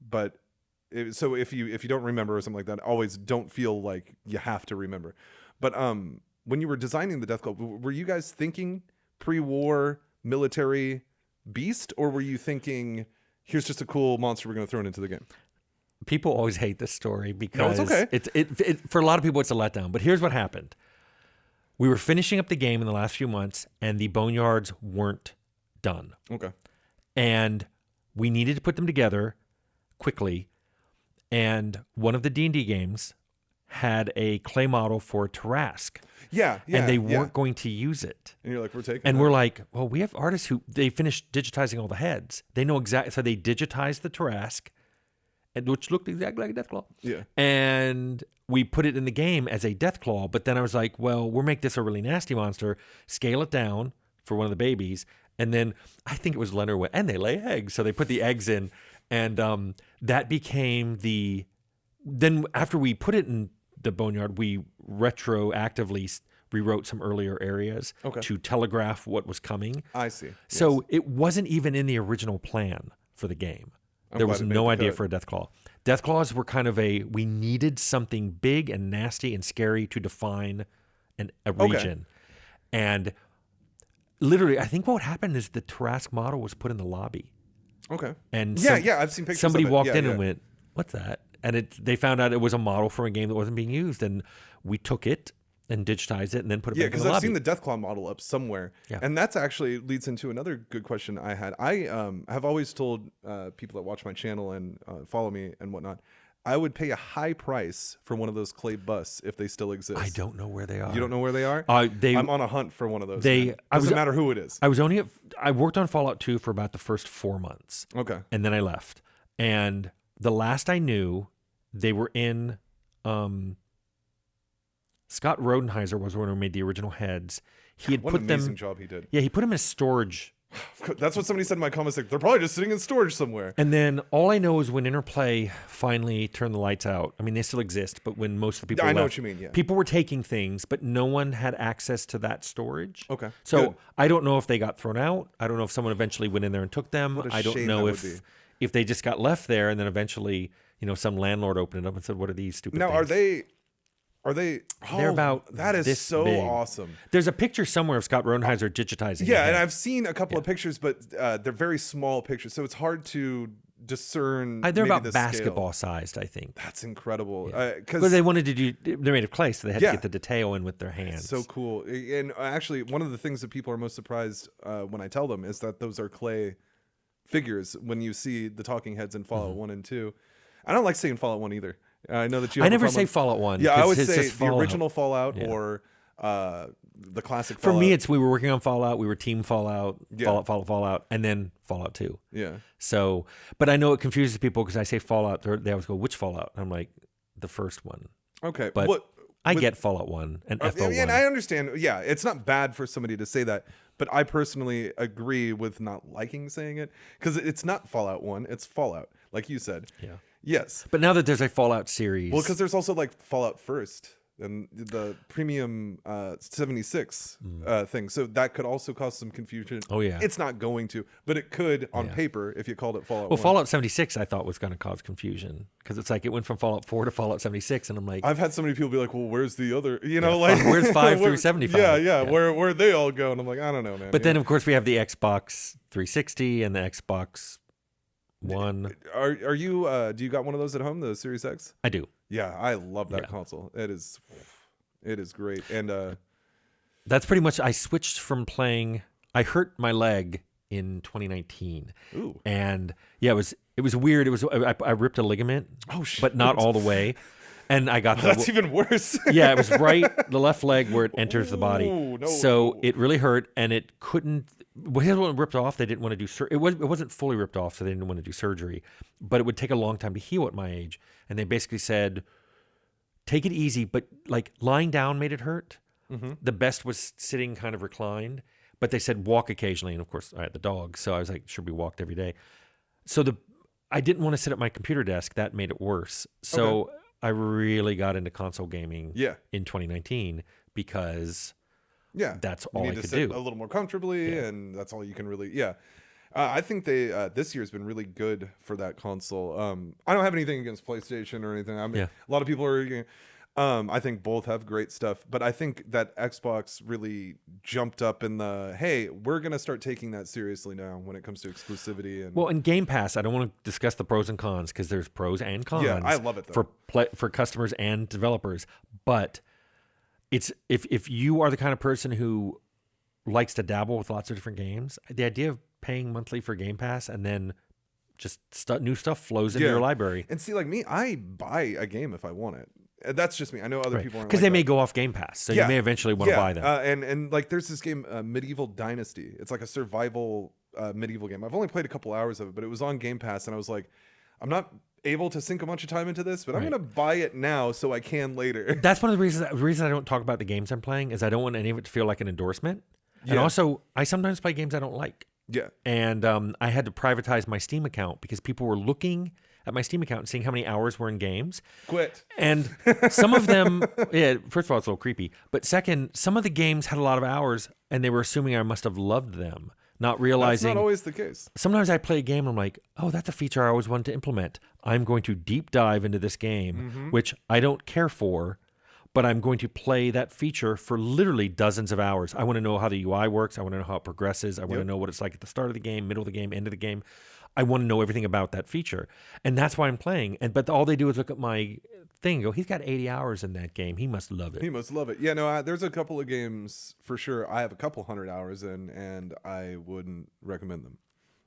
but so if you don't remember or something like that, always don't feel like you have to remember. But when you were designing the Death Club, were you guys thinking pre-war military beast, or were you thinking here's just a cool monster we're going to throw into the game? People always hate this story because it's okay. It for a lot of people it's a letdown. But here's what happened: we were finishing up the game in the last few months, and the boneyards weren't done. Okay. And we needed to put them together quickly. And one of the D&D games had a clay model for Tarask. Yeah. And they weren't going to use it. And you're like, we're taking And that. we're like, well, we have artists who, they finished digitizing all the heads. They know exactly, so they digitized the Tarask, which looked exactly like a Deathclaw. Yeah. And we put it in the game as a Deathclaw. But then I was like, well, we'll make this a really nasty monster, scale it down for one of the babies. And then I think it was Leonard, and they lay eggs. So they put the eggs in. And that became then after we put it in the boneyard, we retroactively rewrote some earlier areas to telegraph what was coming. I see. So it wasn't even in the original plan for the game. There was no idea for a Deathclaw. Deathclaws were kind of we needed something big and nasty and scary to define a region. And literally, I think what happened is the Tarask model was put in the lobby. Okay. And I've seen pictures. Somebody of it. walked in and went, "What's that?" And they found out it was a model from a game that wasn't being used, and we took it and digitized it and then put it back in the lobby. Yeah, because I've seen the Deathclaw model up somewhere, and that's actually leads into another good question I had. I have always told people that watch my channel and follow me and whatnot, I would pay a high price for one of those clay busts if they still exist. I don't know where they are. You don't know where they are? I'm on a hunt for one of those. Doesn't matter who it is. I worked on Fallout 2 for about the first 4 months. Okay. And then I left. And the last I knew, they were in Scott Rodenheiser was the one who made the original heads. He had what put an them amazing job he did. Yeah, he put them in storage. That's what somebody said in my comments. Like, they're probably just sitting in storage somewhere. And then all I know is when Interplay finally turned the lights out. I mean, they still exist, but when most of the people I left, know what you mean. Yeah. people were taking things, but no one had access to that storage. Okay. So Good. I don't know if they got thrown out. I don't know if someone eventually went in there and took them. What a I don't shame know that would if they just got left there and then eventually, some landlord opened it up and said, "What are these stupid Now, things?" Are they? They're about that is this so big. awesome. There's a picture somewhere of Scott Rodenheiser digitizing. Yeah, and I've seen a couple of pictures, but they're very small pictures, so it's hard to discern. They're maybe about the basketball scale. sized, I think. That's incredible. Because they wanted to do, they're made of clay, so they had to get the detail in with their hands. So cool. And actually, one of the things that people are most surprised when I tell them is that those are clay figures. When you see the talking heads in Fallout 1 and 2, I don't like saying Fallout 1 either. I know that you. I never say Fallout 1. Yeah, I would say the Fallout. original Fallout or the classic. For Fallout. me, we were working on Fallout. We were Team Fallout, Fallout, and then Fallout 2. Yeah. So, but I know it confuses people because I say Fallout. They always go, "Which Fallout?" I'm like, the first one. Okay, but I get Fallout 1 and FO1. And I understand. Yeah, it's not bad for somebody to say that, but I personally agree with not liking saying it because it's not Fallout 1. It's Fallout, like you said. Yeah. Yes. But now that there's a Fallout series. Well, because there's also like Fallout First and the premium 76 thing. So that could also cause some confusion. Oh, yeah. It's not going to, but it could on paper if you called it Fallout 1. Fallout 76 I thought was going to cause confusion because it's like it went from Fallout 4 to Fallout 76, and I'm like, I've had so many people be like, well, where's the other, where's 5 through 75? Yeah. Where they all go? And I'm like, I don't know, man. But then, of course, we have the Xbox 360 and the Xbox One. Are you do you got one of those at home, the Series X? I do. Yeah, I love that console. It is great. And that's pretty much, I switched from playing, I hurt my leg in 2019. Ooh. And yeah, it was weird. I ripped a ligament, but not all the way. And I got That's even worse. yeah, it was right the left leg where it enters the body. Ooh, no, So no. it really hurt, and it couldn't. Well, it wasn't ripped off. They didn't want to do it wasn't fully ripped off, so they didn't want to do surgery. But it would take a long time to heal at my age, and they basically said, take it easy. But like lying down made it hurt. The best was sitting kind of reclined. But they said walk occasionally, and of course I had the dog, so I was like, should we walked every day? So I didn't want to sit at my computer desk. That made it worse. So I really got into console gaming in 2019 because that's all you I need to could sit do. a little more comfortably, and that's all you can really. I think they this year's been really good for that console. I don't have anything against PlayStation or anything. I mean, a lot of people are. I think both have great stuff, but I think that Xbox really jumped up in the, hey, we're going to start taking that seriously now when it comes to exclusivity. And Well, in Game Pass, I don't want to discuss the pros and cons because there's pros and cons. Yeah, I love it, though. For customers and developers. But it's if you are the kind of person who likes to dabble with lots of different games, the idea of paying monthly for Game Pass and then just new stuff flows into your library. And see, like me, I buy a game if I want it. That's just me. I know other people aren't because like they may that. go off Game Pass, so you may eventually want to buy them. And like there's this game, Medieval Dynasty. It's like a survival medieval game. I've only played a couple hours of it, but it was on Game Pass, and I was like, I'm not able to sink a bunch of time into this, but I'm gonna buy it now so I can later. That's one of the reasons. The reason I don't talk about the games I'm playing is I don't want any of it to feel like an endorsement. And also, I sometimes play games I don't like. Yeah. And I had to privatize my Steam account because people were looking at my Steam account and seeing how many hours were in games. Quit. And some of them, first of all, it's a little creepy. But second, some of the games had a lot of hours and they were assuming I must have loved them, not realizing. That's not always the case. Sometimes I play a game and I'm like, oh, that's a feature I always wanted to implement. I'm going to deep dive into this game, which I don't care for, but I'm going to play that feature for literally dozens of hours. I want to know how the UI works. I want to know how it progresses. I want to know what it's like at the start of the game, middle of the game, end of the game. I want to know everything about that feature. And that's why I'm playing. But all they do is look at my thing and go, he's got 80 hours in that game. He must love it. He must love it. Yeah, no, there's a couple of games for sure. I have a couple 100 hours in, and I wouldn't recommend them.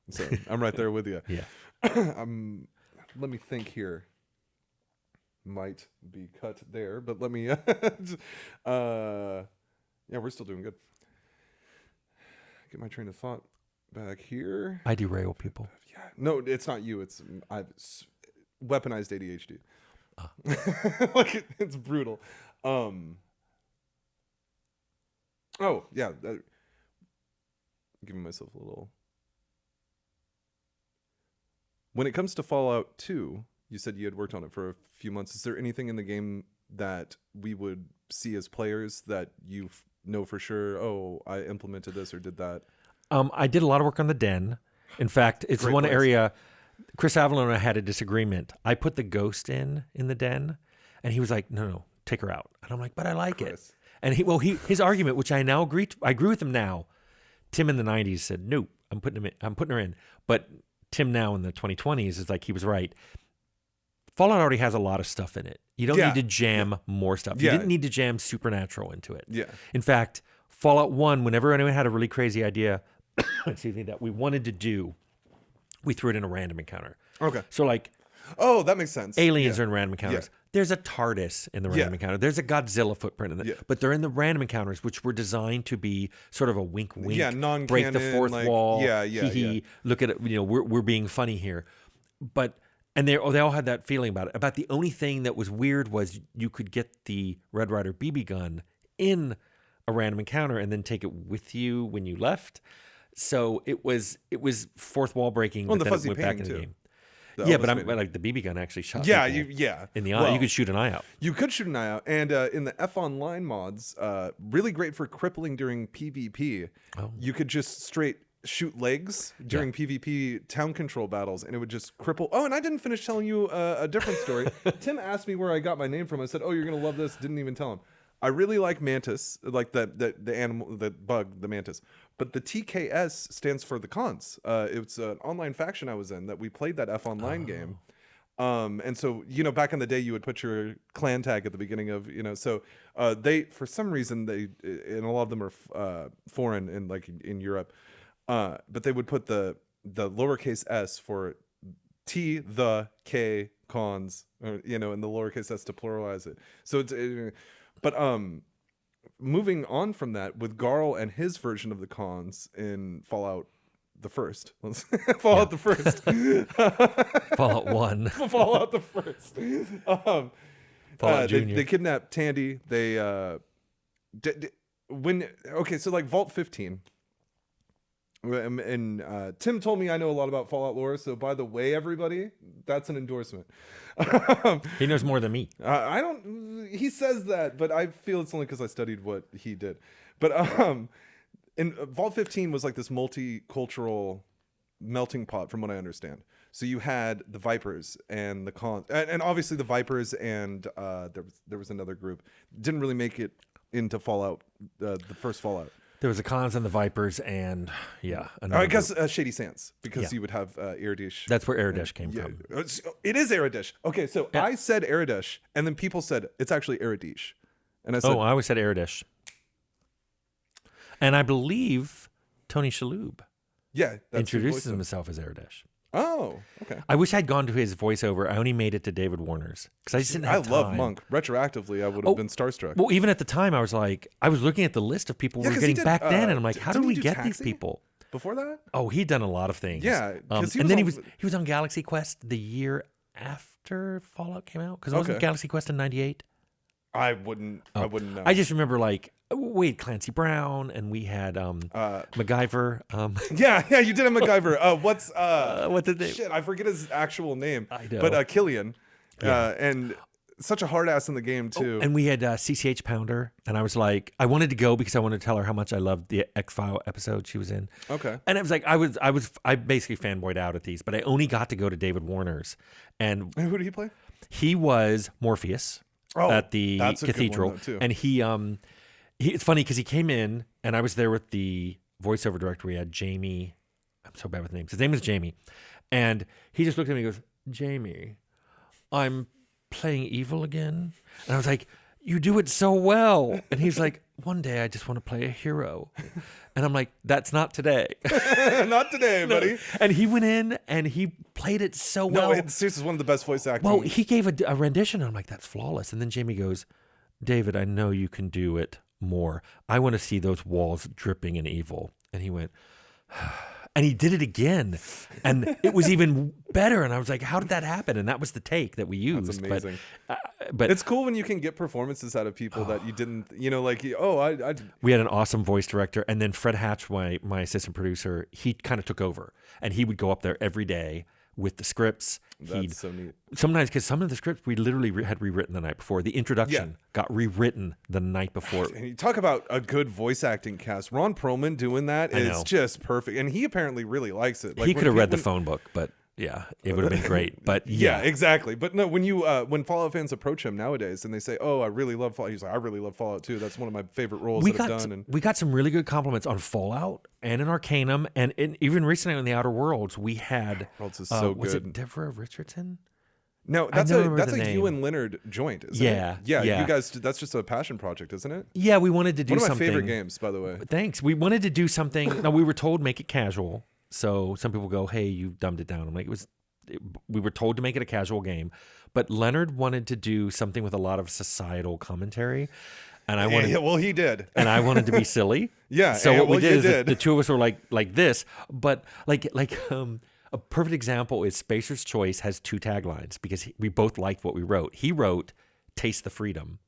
So I'm right there with you. Yeah. Let me think here. Might be cut there, but let me. Yeah, we're still doing good. Get my train of thought back here. I derail people. Yeah, no, it's not you. It's I've weaponized ADHD. Like it's brutal. Oh yeah, giving myself a little. When it comes to Fallout 2, you said you had worked on it for a few months. Is there anything in the game that we would see as players that you know for sure? Oh, I implemented this or did that. I did a lot of work on the den. In fact, it's Great one place. area. Chris Avalon and I had a disagreement. I put the ghost in the den, and he was like, "No, take her out." And I'm like, "But I like Chris. it." And his argument, which I now agree with him now. Tim in the '90s said, "No, I'm putting her in." But Tim now in the 2020s is like, he was right. Fallout already has a lot of stuff in it. You don't need to jam more stuff. You didn't need to jam Supernatural into it. Yeah. In fact, Fallout 1, whenever anyone had a really crazy idea, excuse me, that we wanted to do, we threw it in a random encounter. Okay. So like, Oh, that makes sense. aliens are in random encounters. Yeah. There's a TARDIS in the random encounter. There's a Godzilla footprint in it. Yeah. But they're in the random encounters, which were designed to be sort of a wink, wink. Yeah, non-canon, break the fourth like, wall. yeah. Look at it. We're being funny here. But and they all had that feeling about it. About the only thing that was weird was you could get the Red Ryder BB gun in a random encounter and then take it with you when you left. So it was fourth wall breaking. Well, but the then it fuzzy went back in painting, the too. game. The Yeah, Elvis but I'm painting. like the BB gun actually shot. Yeah, people in the eye. Well, You could shoot an eye out. You could shoot an eye out. And in the F Online mods, really great for crippling during PvP. Oh. You could just straight shoot legs during PvP town control battles, and it would just cripple. Oh, and I didn't finish telling you a different story. Tim asked me where I got my name from. I said, "Oh, you're gonna love this." Didn't even tell him. I really like mantis, like the animal, the bug, the mantis. But the TKS stands for the cons. It's an online faction I was in that we played that F Online game. And so, back in the day, you would put your clan tag at the beginning of, so they, for some reason, and a lot of them are foreign and like in Europe, but they would put the lowercase s for T, the K, cons, or, you know, in the lowercase s to pluralize it. So it's, but moving on from that, with Garl and his version of the cons in Fallout the first, Fallout the first, Fallout 1. Fallout the first. Fallout Junior. They kidnap Tandy. They so like Vault 15. And Tim told me I know a lot about Fallout lore. So by the way, everybody, that's an endorsement. He knows more than me. I don't. He says that, but I feel it's only because I studied what he did. But in Vault 15 was like this multicultural melting pot, from what I understand. So you had the Vipers and the Cons, and obviously the Vipers, and there was another group. Didn't really make it into Fallout, the first Fallout. There was the Cons and the Vipers, and I guess Shady Sands, because you would have Iridish. That's where Iridish came from. It is Iridish. Okay, so I said Iridish, and then people said it's actually Iridish, and I said, I always said Iridish. And I believe Tony Shalhoub introduces himself as Iridish. Oh, okay. I wish I'd gone to his voiceover. I only made it to David Warner's because I just didn't have time. I love Monk. Retroactively, I would have been starstruck. Well, even at the time, I was looking at the list of people we were getting back then, and I'm like, how do we get these people? Before that? Oh, he'd done a lot of things. Yeah, and then he was on Galaxy Quest the year after Fallout came out, because wasn't Galaxy Quest in '98? I wouldn't know. I just remember Clancy Brown, and we had MacGyver. Yeah, you did a MacGyver. What's the name? Shit, I forget his actual name. I know. But Killian, and such a hard ass in the game too. And we had CCH Pounder, and I was like, I wanted to go because I wanted to tell her how much I loved the X-File episode she was in. Okay. And it was like I basically fanboyed out at these, but I only got to go to David Warner's. And who did he play? He was Morpheus at the cathedral, too. and he it's funny because he came in, and I was there with the voiceover director. We had Jamie. I'm so bad with names. His name is Jamie, and he just looked at me and goes, "Jamie, I'm playing evil again." And I was like, "You do it so well." And he's like, "One day I just want to play a hero." And I'm like, "That's not today." Not today, buddy. And he went in and he played it so well. No, this is one of the best voice acting. Well, he gave a rendition, and I'm like, "That's flawless." And then Jamie goes, "David, I know you can do it more. I want to see those walls dripping in evil." And he went, and he did it again, and it was even better. And I was like, "How did that happen?" And that was the take that we used. That's amazing. But it's cool when you can get performances out of people that you didn't, we had an awesome voice director, and then Fred Hatch, my assistant producer, he kind of took over, and he would go up there every day with the scripts. That's so neat. Sometimes, because some of the scripts we literally had rewritten the night before. The introduction got rewritten the night before. And you talk about a good voice acting cast. Ron Perlman doing that is just perfect. And he apparently really likes it. He could have read the phone book, but yeah, it would have been great. But yeah, exactly. But no, when Fallout fans approach him nowadays and they say, "Oh, I really love Fallout," he's like, "I really love Fallout too. That's one of my favorite roles I've done." We got some really good compliments on Fallout and in Arcanum, and even recently in the Outer Worlds, we had Worlds is so was good. it Deborah Richardson? No, that's a you and Leonard joint, isn't it? Yeah. You guys, that's just a passion project, isn't it? Yeah, we wanted to do one of something. my favorite games, by the way. Thanks. We wanted to do something. Now, we were told make it casual. So some people go, "Hey, you dumbed it down." I'm like, we were told to make it a casual game, but Leonard wanted to do something with a lot of societal commentary, and I wanted. Well, he did, and I wanted to be silly. Yeah. So what we did is the two of us were like this, but a perfect example is Spacer's Choice has two taglines because we both liked what we wrote. He wrote "Taste the Freedom,"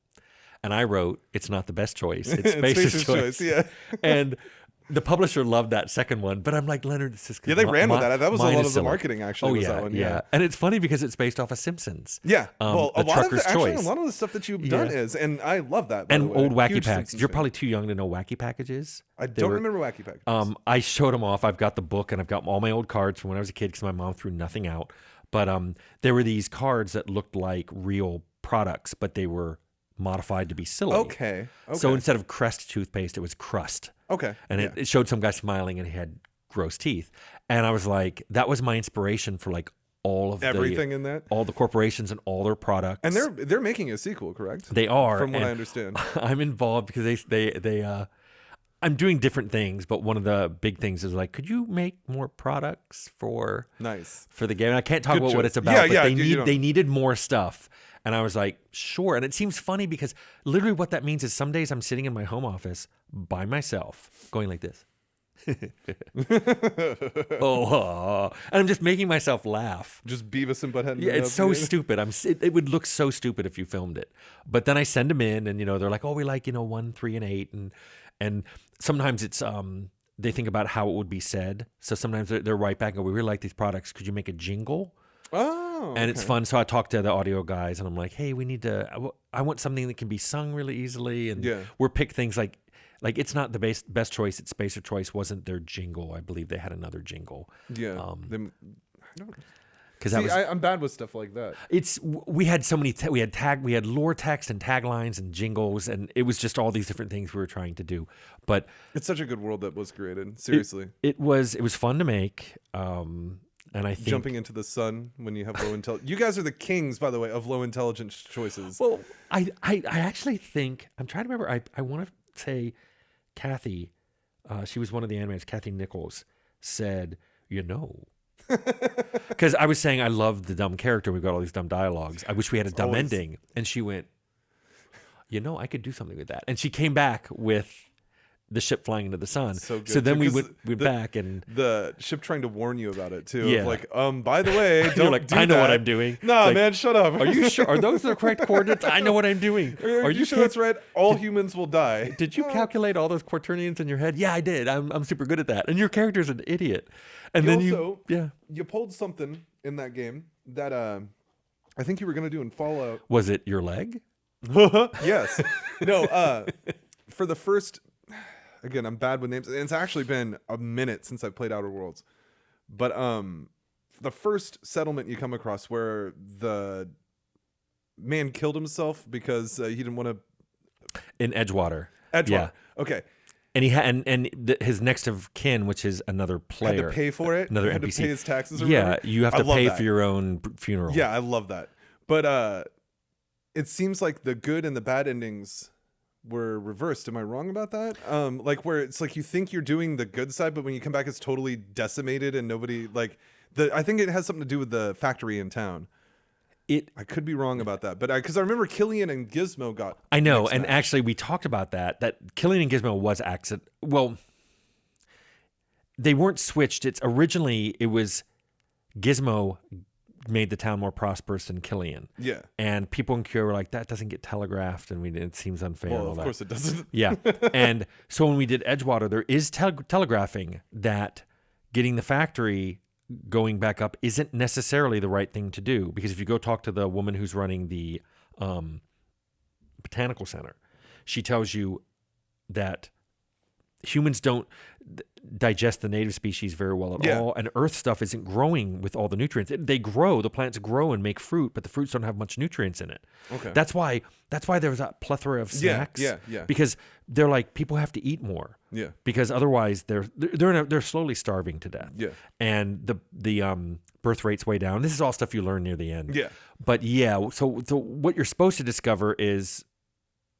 and I wrote "It's not the best choice. It's Spacer's Choice." Yeah. And the publisher loved that second one, but I'm like, Leonard, this is they ran with that. That was a lot of the marketing, actually. Oh, that one. Yeah, and it's funny because it's based off of Simpsons. Yeah, well, a lot of the stuff that you've done is, and I love that. And old Wacky Packs. You're probably too young to know Wacky Packages. I don't remember Wacky Packages. I showed them off. I've got the book, and I've got all my old cards from when I was a kid because my mom threw nothing out. But there were these cards that looked like real products, but they were modified to be silly. Okay. So instead of Crest toothpaste, it was Crust. Okay. And it showed some guy smiling and he had gross teeth. And I was like, that was my inspiration for like all of everything in that, all the corporations and all their products. And they're making a sequel, correct? They are, from what I understand. I'm involved because they I'm doing different things, but one of the big things is like, could you make more products for the game? And I can't talk about what it's about, but they needed more stuff. And I was like, sure. And it seems funny because literally what that means is some days I'm sitting in my home office by myself going like this. And I'm just making myself laugh. Just Beavis and Butthead. Yeah, it's so stupid. It would look so stupid if you filmed it. But then I send them in, and they're like, "Oh, we like 1, 3, and 8," and sometimes it's they think about how it would be said. So sometimes they're right back and go, "We really like these products. Could you make a jingle?" Oh, and it's fun. So I talk to the audio guys, and I'm like, "Hey, we need to. I want something that can be sung really easily, and we'll pick things like." Like, it's not the best choice. It's Spacer Choice wasn't their jingle. I believe they had another jingle. Yeah. Because I'm bad with stuff like that. We had so many. We had lore text and taglines and jingles, and it was just all these different things we were trying to do. But it's such a good world that was created. Seriously, it was fun to make. And I think jumping into the sun when you have low intelligence. You guys are the kings, by the way, of low intelligence choices. Well, I actually think I'm trying to remember. I want to say. Kathy, she was one of the animators, Kathy Nichols, said, because I was saying I love the dumb character. We've got all these dumb dialogues. I wish we had a dumb ending. And she went, I could do something with that. And she came back with the ship flying into the sun. So then we went back and the ship trying to warn you about it too. Yeah. Of like, by the way, don't do I know that. what I'm doing. Nah, like, man, shut up. Are you sure? Are those the correct coordinates? I know what I'm doing. Are you sure that's right? All humans will die. Did you calculate all those quaternions in your head? Yeah, I did. I'm super good at that. And your character's an idiot. And then you pulled something in that game that I think you were gonna do in Fallout. Was it your leg? Yes. No. For the first. Again, I'm bad with names. And it's actually been a minute since I've played Outer Worlds. But the first settlement you come across where the man killed himself because he didn't want to... In Edgewater. Yeah. Okay. And his next of kin, which is another player. Had to pay for it? Another had NPC. To pay his taxes or Yeah, whatever? you have to pay for your own funeral. Yeah, I love that. But it seems like the good and the bad endings... were reversed. Am I wrong about that? Like where it's like you think you're doing the good side, but when you come back, it's totally decimated and nobody I think it has something to do with the factory in town. I could be wrong about that, but because I remember Killian and Gizmo got. I know, and actually we talked about that Killian and Gizmo was accident. Well, they weren't switched. It was Gizmo made the town more prosperous than Killian. Yeah. And people in Cure were like, that doesn't get telegraphed, and it seems unfair. Well, and all of that. course it doesn't. Yeah. And so when we did Edgewater, there is telegraphing that getting the factory going back up isn't necessarily the right thing to do. Because if you go talk to the woman who's running the botanical center, she tells you that humans don't digest the native species very well at all, and Earth stuff isn't growing with all the nutrients. They grow, the plants grow and make fruit, but the fruits don't have much nutrients in it. Okay, that's why there's that plethora of snacks. Yeah. Because they're like, people have to eat more. Yeah, because otherwise they're slowly starving to death. Yeah, and the birth rate's way down. This is all stuff you learn near the end. Yeah, but so what you're supposed to discover is,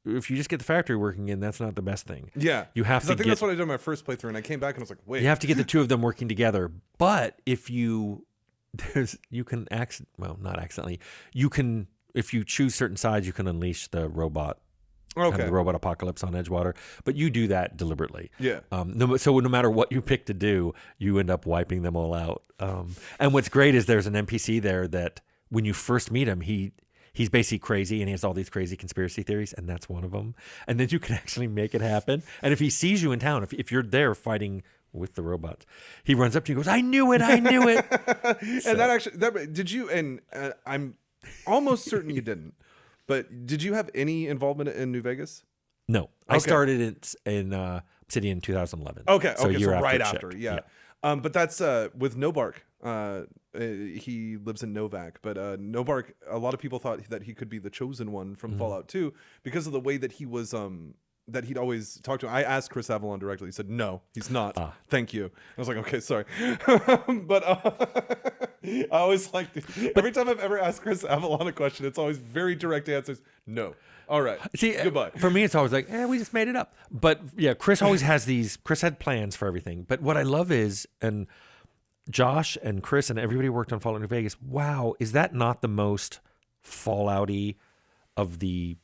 if you just get the factory working in, that's not the best thing. Yeah. You have to I think that's what I did in my first playthrough, and I came back and I was like, wait. You have to get the two of them working together. But if not accidentally, if you choose certain sides, you can unleash the robot. Okay. Kind of the robot apocalypse on Edgewater. But you do that deliberately. Yeah. So no matter what you pick to do, you end up wiping them all out. And what's great is there's an NPC there that when you first meet him, he's basically crazy, and he has all these crazy conspiracy theories, and that's one of them. And then you can actually make it happen. And if he sees you in town, if you're there fighting with the robots, he runs up to you and goes, I knew it. And did you, and I'm almost certain you didn't, but did you have any involvement in New Vegas? No. I started in Obsidian 2011. Okay, so right after. Yeah. But that's with Nobark. He lives in Novak, but Nobark, a lot of people thought that he could be the chosen one from Fallout 2 because of the way that he was that he'd always talk to. I asked Chris Avalon directly. He said, "No, he's not. Thank you." I was like, "Okay, sorry," but I always like every time I've ever asked Chris Avalon a question, it's always very direct answers. No. All right. See, goodbye. For me, it's always like, we just made it up. But yeah, Chris always has these. Chris had plans for everything. But what I love is, and Josh and Chris and everybody who worked on Fallout New Vegas. Wow, is that not the most Fallout-y of the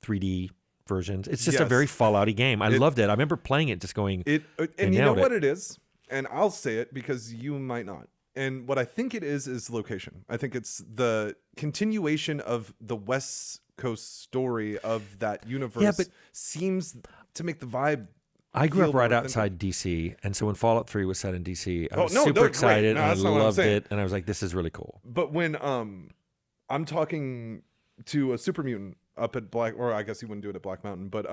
3D versions? It's just a very Fallout-y game. I loved it. I remember playing it, just going. And you know what it is, and I'll say it because you might not. And what I think it is location. I think it's the continuation of the West Coast story of that universe. Yeah, but seems to make the vibe. I grew up right outside DC, and so when Fallout 3 was set in DC, I was super they're excited, great. No, and I that's not what I'm loved saying. it, and I was like, "This is really cool." But when I'm talking to a super mutant up at Black, or I guess you wouldn't do it at Black Mountain, but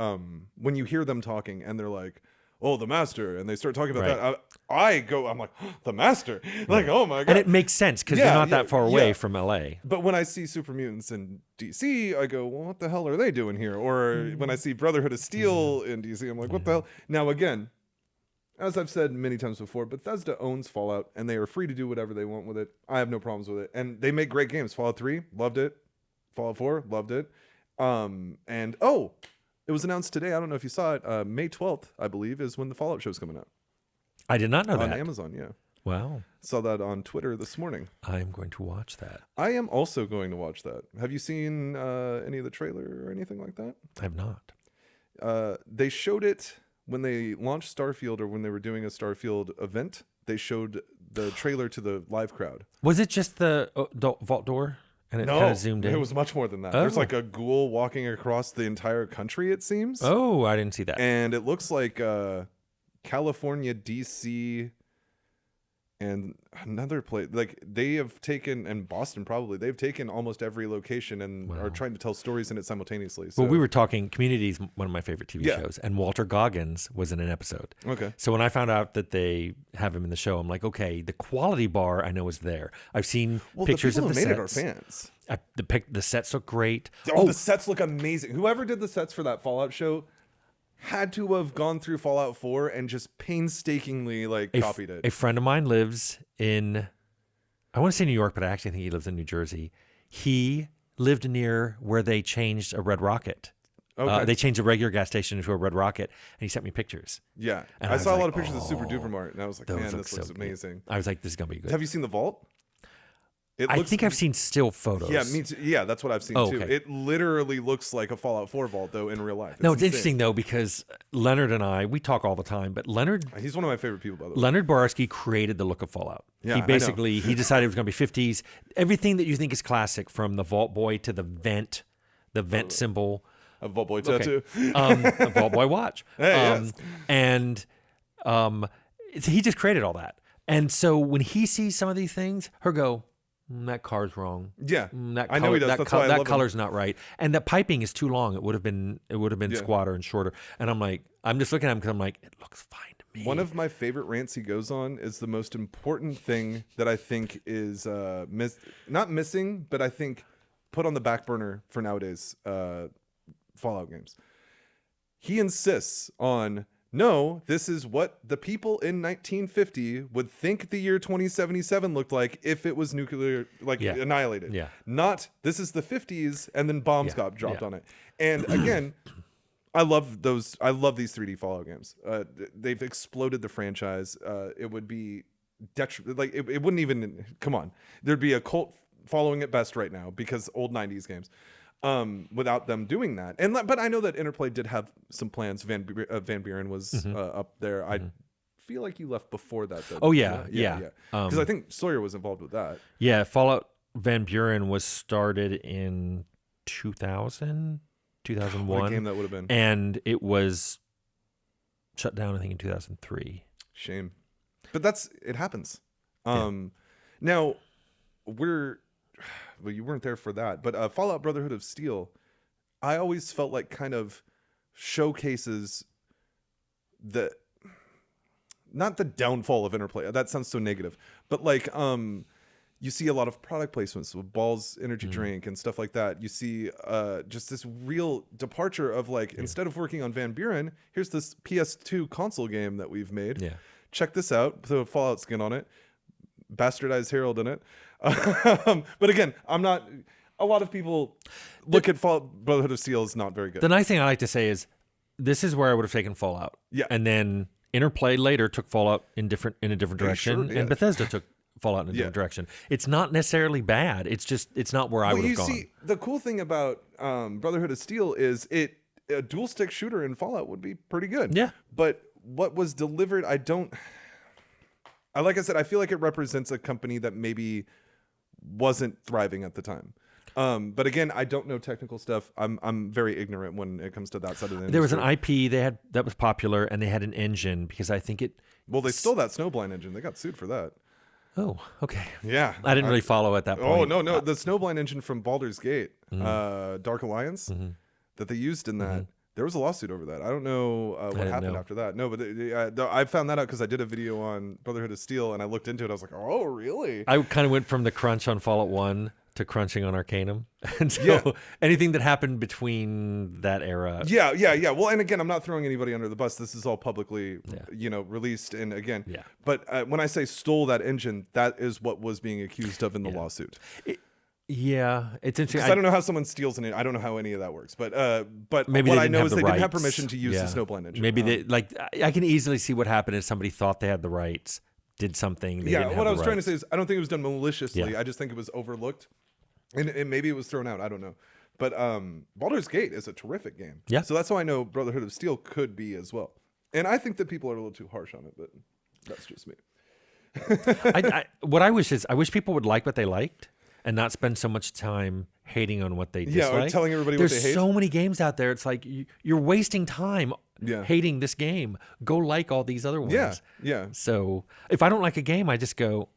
when you hear them talking and they're like, "Oh, the Master," and they start talking about that, I'm like, "The Master!" Like, oh my god! And it makes sense because you're not that far away from LA. But when I see super mutants in DC, I go, "Well, what the hell are they doing here?" Or when I see Brotherhood of Steel in DC, I'm like, "What the hell?" Now again, as I've said many times before, Bethesda owns Fallout, and they are free to do whatever they want with it. I have no problems with it, and they make great games. Fallout 3, loved it. Fallout 4, loved it. And it was announced today. I don't know if you saw it. May 12th, I believe, is when the Fallout show's coming out. I did not know that. On Amazon, yeah. Wow. Saw that on Twitter this morning. I'm going to watch that. I am also going to watch that. Have you seen any of the trailer or anything like that? I have not. They showed it when they launched Starfield, or when they were doing a Starfield event. They showed the trailer to the live crowd. Was it just the vault door? And it kind of zoomed in? It was much more than that. There's like a ghoul walking across the entire country, it seems. Oh, I didn't see that. And it looks like California, DC, and another place. Like they have taken, and Boston probably, they've taken almost every location and are trying to tell stories in it simultaneously. So. Well, we were talking, Community's one of my favorite TV shows, and Walter Goggins was in an episode. Okay. So when I found out that they have him in the show, I'm like, okay, the quality bar I know is there. I've seen pictures of the people who sets. made it are fans. The sets look great. The sets look amazing. Whoever did the sets for that Fallout show had to have gone through Fallout 4 and just painstakingly copied it. A friend of mine lives in, I want to say New York, but I actually think he lives in New Jersey. He lived near where they changed a Red Rocket. Okay. They changed a regular gas station into a Red Rocket, and he sent me pictures. Yeah. And I saw a like, lot of pictures of Super Duper Mart, and I was like, man, this looks so amazing. I was like, this is going to be good. Have you seen the vault? I think I've seen still photos. Yeah, me too. Yeah, that's what I've seen too. Okay. It literally looks like a Fallout 4 vault, though, in real life. It's interesting, though, because Leonard and I, we talk all the time, but he's one of my favorite people, by the way. Leonard Borarsky created the look of Fallout. Yeah, he basically, he decided it was going to be 50s. Everything that you think is classic, from the Vault Boy to the vent symbol. A Vault Boy tattoo. A Vault Boy watch. Hey, yes. And he just created all that. And so when he sees some of these things, he'll go, that car's wrong. Yeah, I know he does. That's why I love that color's not right, and the piping is too long. It would have been squatter and shorter. And I'm just looking at him because I'm like, it looks fine to me. One of my favorite rants he goes on is the most important thing that I think is not missing, but I think put on the back burner for nowadays Fallout games. He insists on, no, this is what the people in 1950 would think the year 2077 looked like if it was nuclear, annihilated. Yeah. Not, this is the 50s, and then bombs got dropped on it. And again, I love these 3D Fallout games. They've exploded the franchise. It would be it wouldn't even, come on. Thered be a cult following at best right now because old 90s games. Without them doing that, but I know that Interplay did have some plans. Van Buren was up there. I feel like you left before that, though. Oh yeah. Because I think Sawyer was involved with that. Yeah, Fallout Van Buren was started in 2000, 2001. What a game that would have been, and it was shut down, I think, in 2003. Shame, but it happens. Now well, you weren't there for that, but Fallout Brotherhood of Steel, I always felt like kind of showcases not the downfall of Interplay. That sounds so negative, but you see a lot of product placements with Ball's energy drink and stuff like that. You see just this real departure of like, instead of working on Van Buren, here's this PS2 console game that we've made. Yeah. Check this out. Put a Fallout skin on it. Bastardized Herald in it. But again, I'm not... A lot of people look at Fallout Brotherhood of Steel as not very good. The nice thing I like to say is this is where I would have taken Fallout. Yeah. And then Interplay later took Fallout in a different direction. Sure, yeah. And Bethesda took Fallout in a different direction. It's not necessarily bad. It's just, it's not where I would have gone. See, the cool thing about Brotherhood of Steel is a dual stick shooter in Fallout would be pretty good. Yeah. But what was delivered, like I said, I feel like it represents a company that maybe wasn't thriving at the time. But again, I don't know technical stuff. I'm very ignorant when it comes to that side of the industry. There was an IP they had that was popular, and they had an engine because I think it. Well, they stole that Snowblind engine. They got sued for that. Oh, okay. Yeah, I didn't really follow at that point. Oh no, the Snowblind engine from Baldur's Gate, Dark Alliance, that they used in that. There was a lawsuit over that. I don't know what happened after that. No, but I found that out because I did a video on Brotherhood of Steel, and I looked into it. I was like, oh, really? I kind of went from the crunch on Fallout 1 to crunching on Arcanum. And so anything that happened between that era. Yeah. Well, and again, I'm not throwing anybody under the bus. This is all publicly, released. And again, but when I say stole that engine, that is what was being accused of in the lawsuit. It's interesting. I don't know how someone steals an engine. I don't know how any of that works. But maybe what I know is they didn't have permission to use the Snowblind engine. Maybe I can easily see what happened if somebody thought they had the rights, did something. What I was trying to say is I don't think it was done maliciously. Yeah. I just think it was overlooked. And maybe it was thrown out. I don't know. But Baldur's Gate is a terrific game. Yeah. So that's how I know Brotherhood of Steel could be as well. And I think that people are a little too harsh on it, but that's just me. What I wish is I wish people would like what they liked and not spend so much time hating on what they dislike. Yeah, or telling everybody There's what they hate. There's so many games out there. It's like you're wasting time hating this game. Go like all these other ones. Yeah. So if I don't like a game, I just go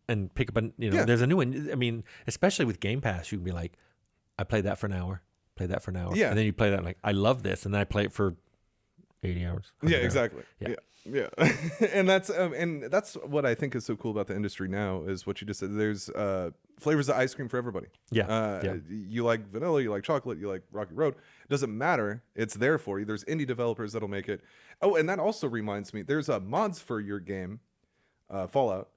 and pick up there's a new one. I mean, especially with Game Pass, you can be like, I played that for an hour, Yeah. and then you play that like, I love this, and then I play it for 80 hours. Yeah, exactly. Yeah. Yeah. and that's what I think is so cool about the industry now is what you just said. There's flavors of ice cream for everybody. You like vanilla, you like chocolate, you like Rocky Road. It doesn't matter. It's there for you. There's indie developers that'll make it. Oh, and that also reminds me, there's mods for your game, Fallout.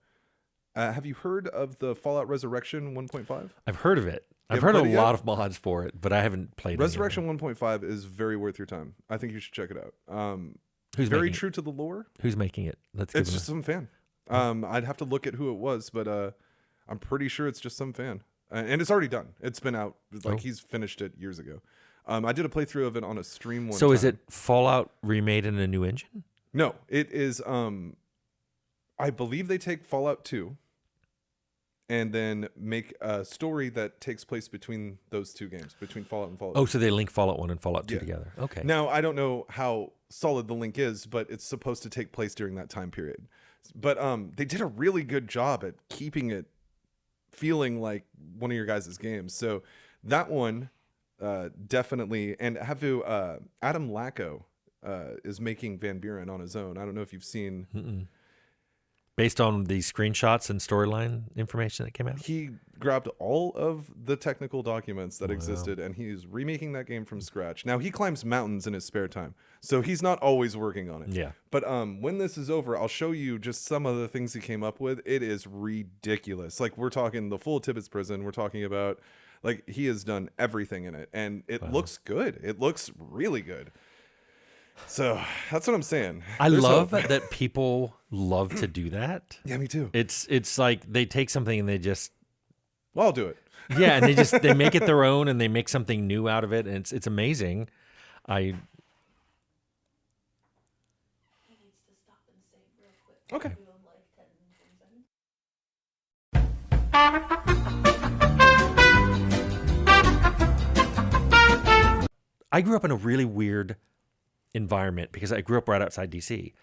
Have you heard of the Fallout Resurrection 1.5? I've heard of it. I've heard a lot of mods for it, but I haven't played it. Resurrection 1.5 is very worth your time. I think you should check it out. Who's very true to the lore. Who's making it? It's just some fan. I'd have to look at who it was, but I'm pretty sure it's just some fan. And it's already done. It's been out. He's finished it years ago. I did a playthrough of it on a stream one time. So is it Fallout remade in a new engine? No, it is. I believe they take Fallout 2 and then make a story that takes place between those two games, between Fallout and Fallout 2. Oh, so they link Fallout 1 and Fallout 2 together. Okay. Now, I don't know how solid the link is, but it's supposed to take place during that time period. But they did a really good job at keeping it feeling like one of your guys' games. So that one definitely, and Adam Lacko is making Van Buren on his own. I don't know if you've seen... Mm-mm. Based on the screenshots and storyline information that came out? He grabbed all of the technical documents that existed, and he's remaking that game from scratch. Now, he climbs mountains in his spare time, so he's not always working on it. Yeah. But when this is over, I'll show you just some of the things he came up with. It is ridiculous. Like, we're talking the full Tibbetts prison. We're talking about, like, he has done everything in it, and it looks good. It looks really good. So that's what I'm saying. I love that people love to do that. Yeah, me too. It's like they take something and they just... Well, I'll do it. Yeah, and they make it their own and they make something new out of it, and it's amazing. He needs to stop and save real quick. Okay. Give him like 10 seconds. I grew up in a really weird environment because I grew up right outside DC.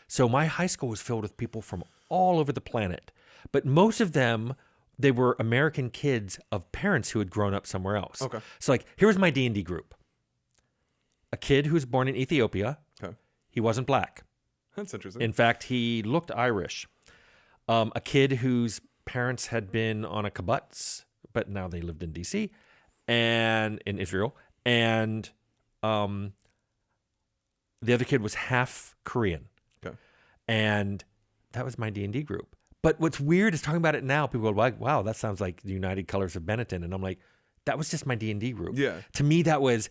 So my high school was filled with people from all over the planet. But most of them, they were American kids of parents who had grown up somewhere else. Okay. So like, here was my D&D group. A kid who was born in Ethiopia. Okay. He wasn't black. That's interesting. In fact, he looked Irish. A kid whose parents had been on a kibbutz, but now they lived in DC and in Israel. And the other kid was half Korean. Okay. And that was my D&D group. But what's weird is talking about it now, people are like, wow, that sounds like the United Colors of Benetton. And I'm like, that was just my D&D group. Yeah. To me, that was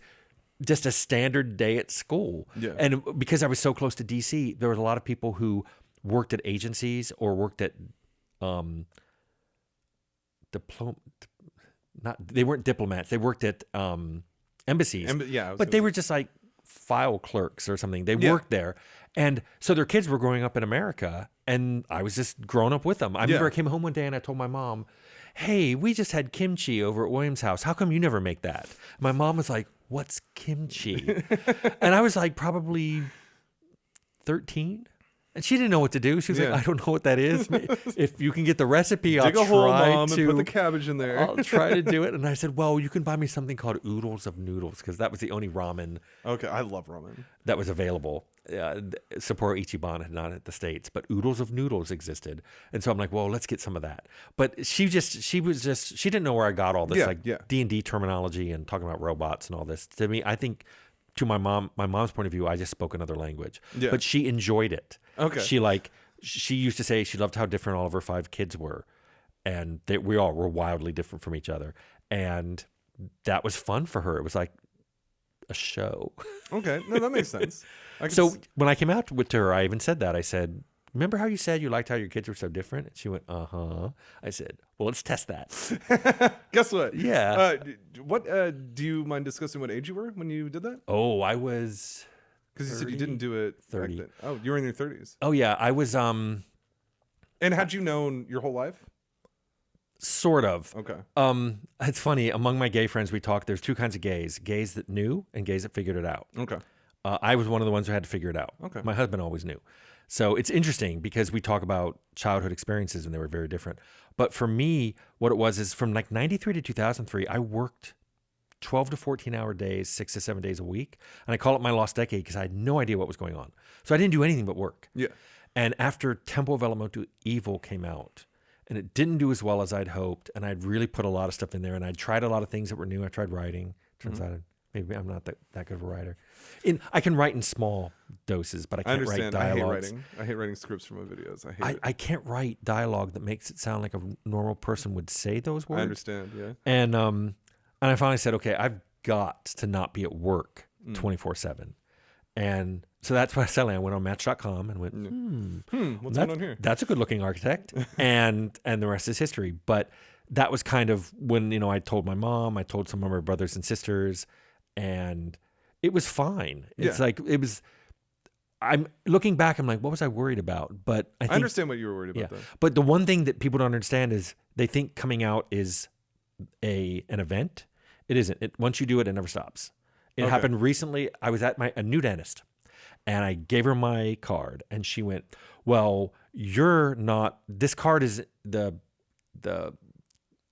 just a standard day at school. Yeah. And because I was so close to DC, there was a lot of people who worked at agencies or worked at they weren't diplomats. They worked at embassies. But they were just like file clerks or something. They worked there. And so their kids were growing up in America, and I was just growing up with them. I remember I came home one day and I told my mom, hey, we just had kimchi over at William's house. How come you never make that? My mom was like, what's kimchi? And I was like probably 13. And she didn't know what to do. She was like, I don't know what that is. If you can get the recipe, I'll Dig a hole, try Mom, to and put the cabbage in there. I'll try to do it. And I said, well, you can buy me something called oodles of noodles, because that was the only ramen Okay, I love ramen. that was available. Sapporo Ichiban had not hit the States, but oodles of noodles existed. And so I'm like, well, let's get some of that. But she didn't know where I got all this D&D terminology and talking about robots and all this. To me, I think to my mom's point of view, I just spoke another language. Yeah. But she enjoyed it. Okay. She used to say she loved how different all of her 5 kids were. And we all were wildly different from each other. And that was fun for her. It was like a show. Okay, no, that makes sense. So when I came out to her, I even said that. I said, remember how you said you liked how your kids were so different? And she went, uh-huh. I said, well, let's test that. Guess what? Yeah. What do you mind discussing what age you were when you did that? Oh, I was... Because you said you didn't do it 30. back then. Oh, you were in your 30s. Oh, yeah. I was... And had you known your whole life? Sort of. Okay. It's funny. Among my gay friends, we talk. There's 2 kinds of gays: gays that knew and gays that figured it out. Okay. I was one of the ones who had to figure it out. Okay. My husband always knew. So it's interesting because we talk about childhood experiences and they were very different. But for me, what it was is from like 93 to 2003, I worked 12 to 14-hour days, 6 to 7 days a week. And I call it my lost decade because I had no idea what was going on. So I didn't do anything but work. Yeah. And after Temple of Elemental Evil came out, and it didn't do as well as I'd hoped, and I'd really put a lot of stuff in there, and I'd tried a lot of things that were new. I tried writing. Turns out maybe I'm not that good of a writer. I can write in small doses, but I can't write dialogues. I hate writing scripts for my videos. I hate it. I can't write dialogue that makes it sound like a normal person would say those words. I understand, yeah. And I finally said, okay, I've got to not be at work 24/7. And so that's why I went on Match.com and went, what's going on here? That's a good looking architect. and the rest is history. But that was kind of when, I told my mom, I told some of my brothers and sisters, and it was fine. It's like, I'm looking back, I'm like, what was I worried about? But I understand what you were worried about though. But the one thing that people don't understand is they think coming out is an event. It isn't. Once you do it, it never stops. It happened recently. I was at a new dentist, and I gave her my card, and she went, well, you're not, this card is the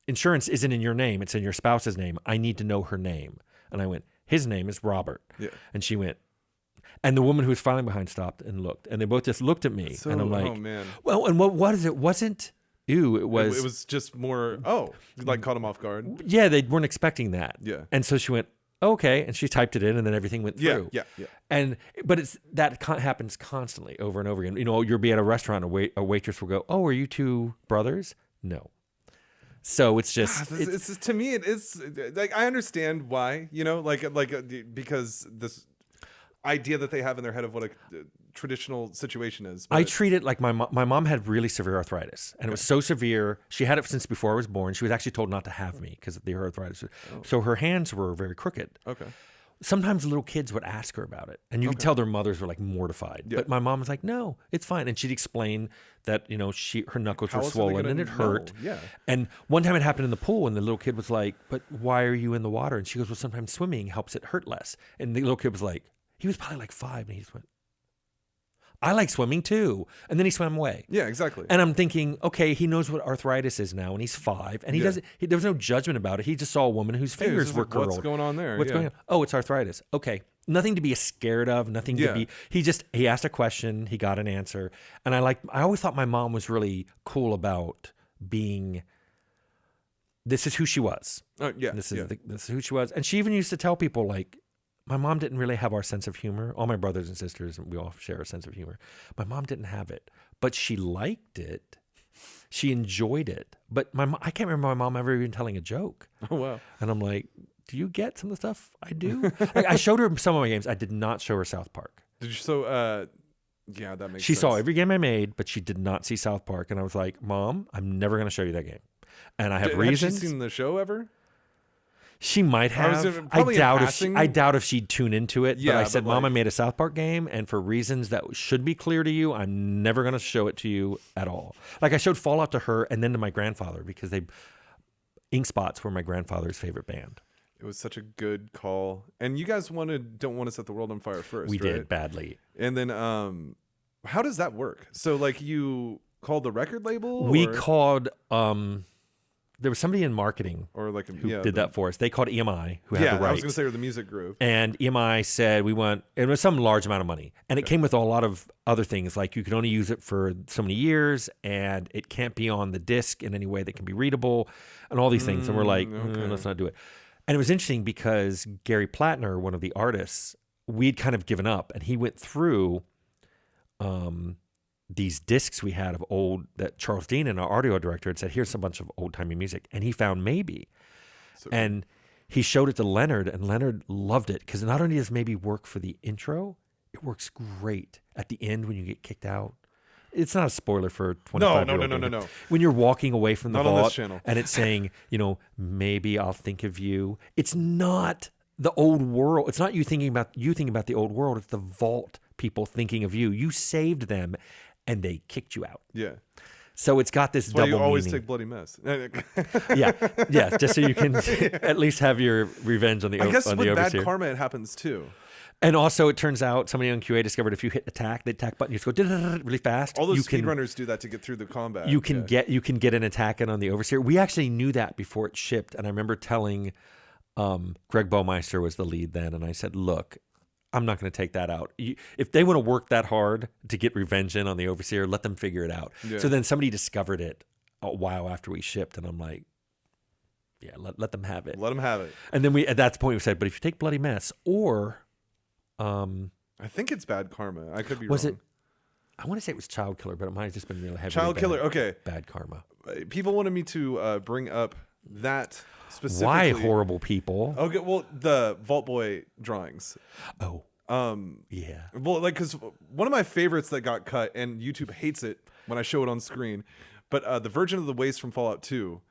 insurance isn't in your name. It's in your spouse's name. I need to know her name. And I went, his name is Robert. Yeah. And she went, and the woman who was filing behind stopped and looked, and they both just looked at me. And I'm like, oh man. Well, and what is it? Wasn't, it was. It was just more, like caught him off guard. Yeah, they weren't expecting that. Yeah. And so she went, okay, and she typed it in, and then everything went through. Yeah. But happens constantly, over and over again. You'll be at a restaurant, a waitress will go, "Oh, are you 2 brothers?" No. So it's just to me it is like, I understand why, because this idea that they have in their head of what a traditional situation is. But I treat it like my mom had really severe arthritis, and it was so severe. She had it since before I was born. She was actually told not to have me because of the arthritis. So her hands were very crooked. Okay. Sometimes little kids would ask her about it, and you could tell their mothers were like mortified. Yeah. But my mom was like, "No, it's fine." And she'd explain that her knuckles were swollen and it hurt. Yeah. And one time it happened in the pool, and the little kid was like, "But why are you in the water?" And she goes, "Well, sometimes swimming helps it hurt less." And the little kid was like, he was probably like 5, and he just went, I like swimming too. And then he swam away. Yeah, exactly. And I'm thinking, okay, he knows what arthritis is now, and he's 5, and there was no judgment about it. He just saw a woman whose fingers were curled. What's going on there? What's going on? Oh, it's arthritis. Okay. Nothing to be scared of, nothing to be, he asked a question, he got an answer. And I always thought my mom was really cool about being. This is who she was. Yeah. This is yeah. this is who she was. And she even used to tell people, like, my mom didn't really have our sense of humor. All my brothers and sisters, we all share a sense of humor. My mom didn't have it, but she liked it. She enjoyed it. But I can't remember my mom ever even telling a joke. Oh, wow. And I'm like, do you get some of the stuff I do? Like, I showed her some of my games. I did not show her South Park. Did you? So, yeah, that makes She sense. saw every game I made, but she did not see South Park. And I was like, Mom, I'm never going to show you that game. And I have reasons. Had she seen the show ever? She might have. Probably in I passing. doubt if she'd tune into it. Yeah, but I said, but Mom, I like- made a South Park game, and for reasons that should be clear to you, I'm never going to show it to you at all. Like, I showed Fallout to her and then to my grandfather because Ink Spots were my grandfather's favorite band. It was such a good call. And you guys don't want to set the world on fire first, We right? did badly. And then, how does that work? So, like, you called the record label? We or, called. There was somebody in marketing or like who did that for us. They called EMI, who had Yeah, the rights. I was going to say, or the music group. And EMI said it was some large amount of money. And it came with a lot of other things, like you can only use it for so many years and it can't be on the disc in any way that can be readable and all these things. And we're like, let's not do it. And it was interesting because Gary Plattner, one of the artists, we'd kind of given up and he went through these discs we had of old that Charles Dean and our audio director had said, here's a bunch of old timey music. And he found Maybe. And he showed it to Leonard, and Leonard loved it because not only does Maybe work for the intro, it works great at the end when you get kicked out. It's not a spoiler for 25-year-old. No. When you're walking away from the Not on this vault channel. and it's saying, maybe I'll think of you. It's not the old world. It's not you thinking about the old world. It's the vault people thinking of you. You saved them, and they kicked you out. Yeah. So it's got this That's why double you always meaning. take bloody mess. yeah, just so you can at least have your revenge on the I guess on with the bad overseer. karma, it happens too. And also, it turns out somebody on QA discovered if you hit attack, the attack button, you just go really fast. All those you can, speedrunners do that to get through the combat. You can get an attack in on the overseer. We actually knew that before it shipped, and I remember telling Greg Baumeister was the lead then, and I said, "Look, I'm not going to take that out. If they want to work that hard to get revenge in on the overseer, let them figure it out." Yeah. So then somebody discovered it a while after we shipped, and I'm like, "Yeah, let them have it." Let them have it. And then at that point we said, "But if you take Bloody Mess or I think it's bad karma. I could be was wrong. it? I want to say it was Child Killer, but it might have just been really heavy. Child Killer? Okay. Bad karma. People wanted me to bring up that specifically. Why horrible people? Okay, well, the Vault Boy drawings. Oh, yeah. Well, like, because one of my favorites that got cut, and YouTube hates it when I show it on screen, but the Virgin of the Waste from Fallout 2,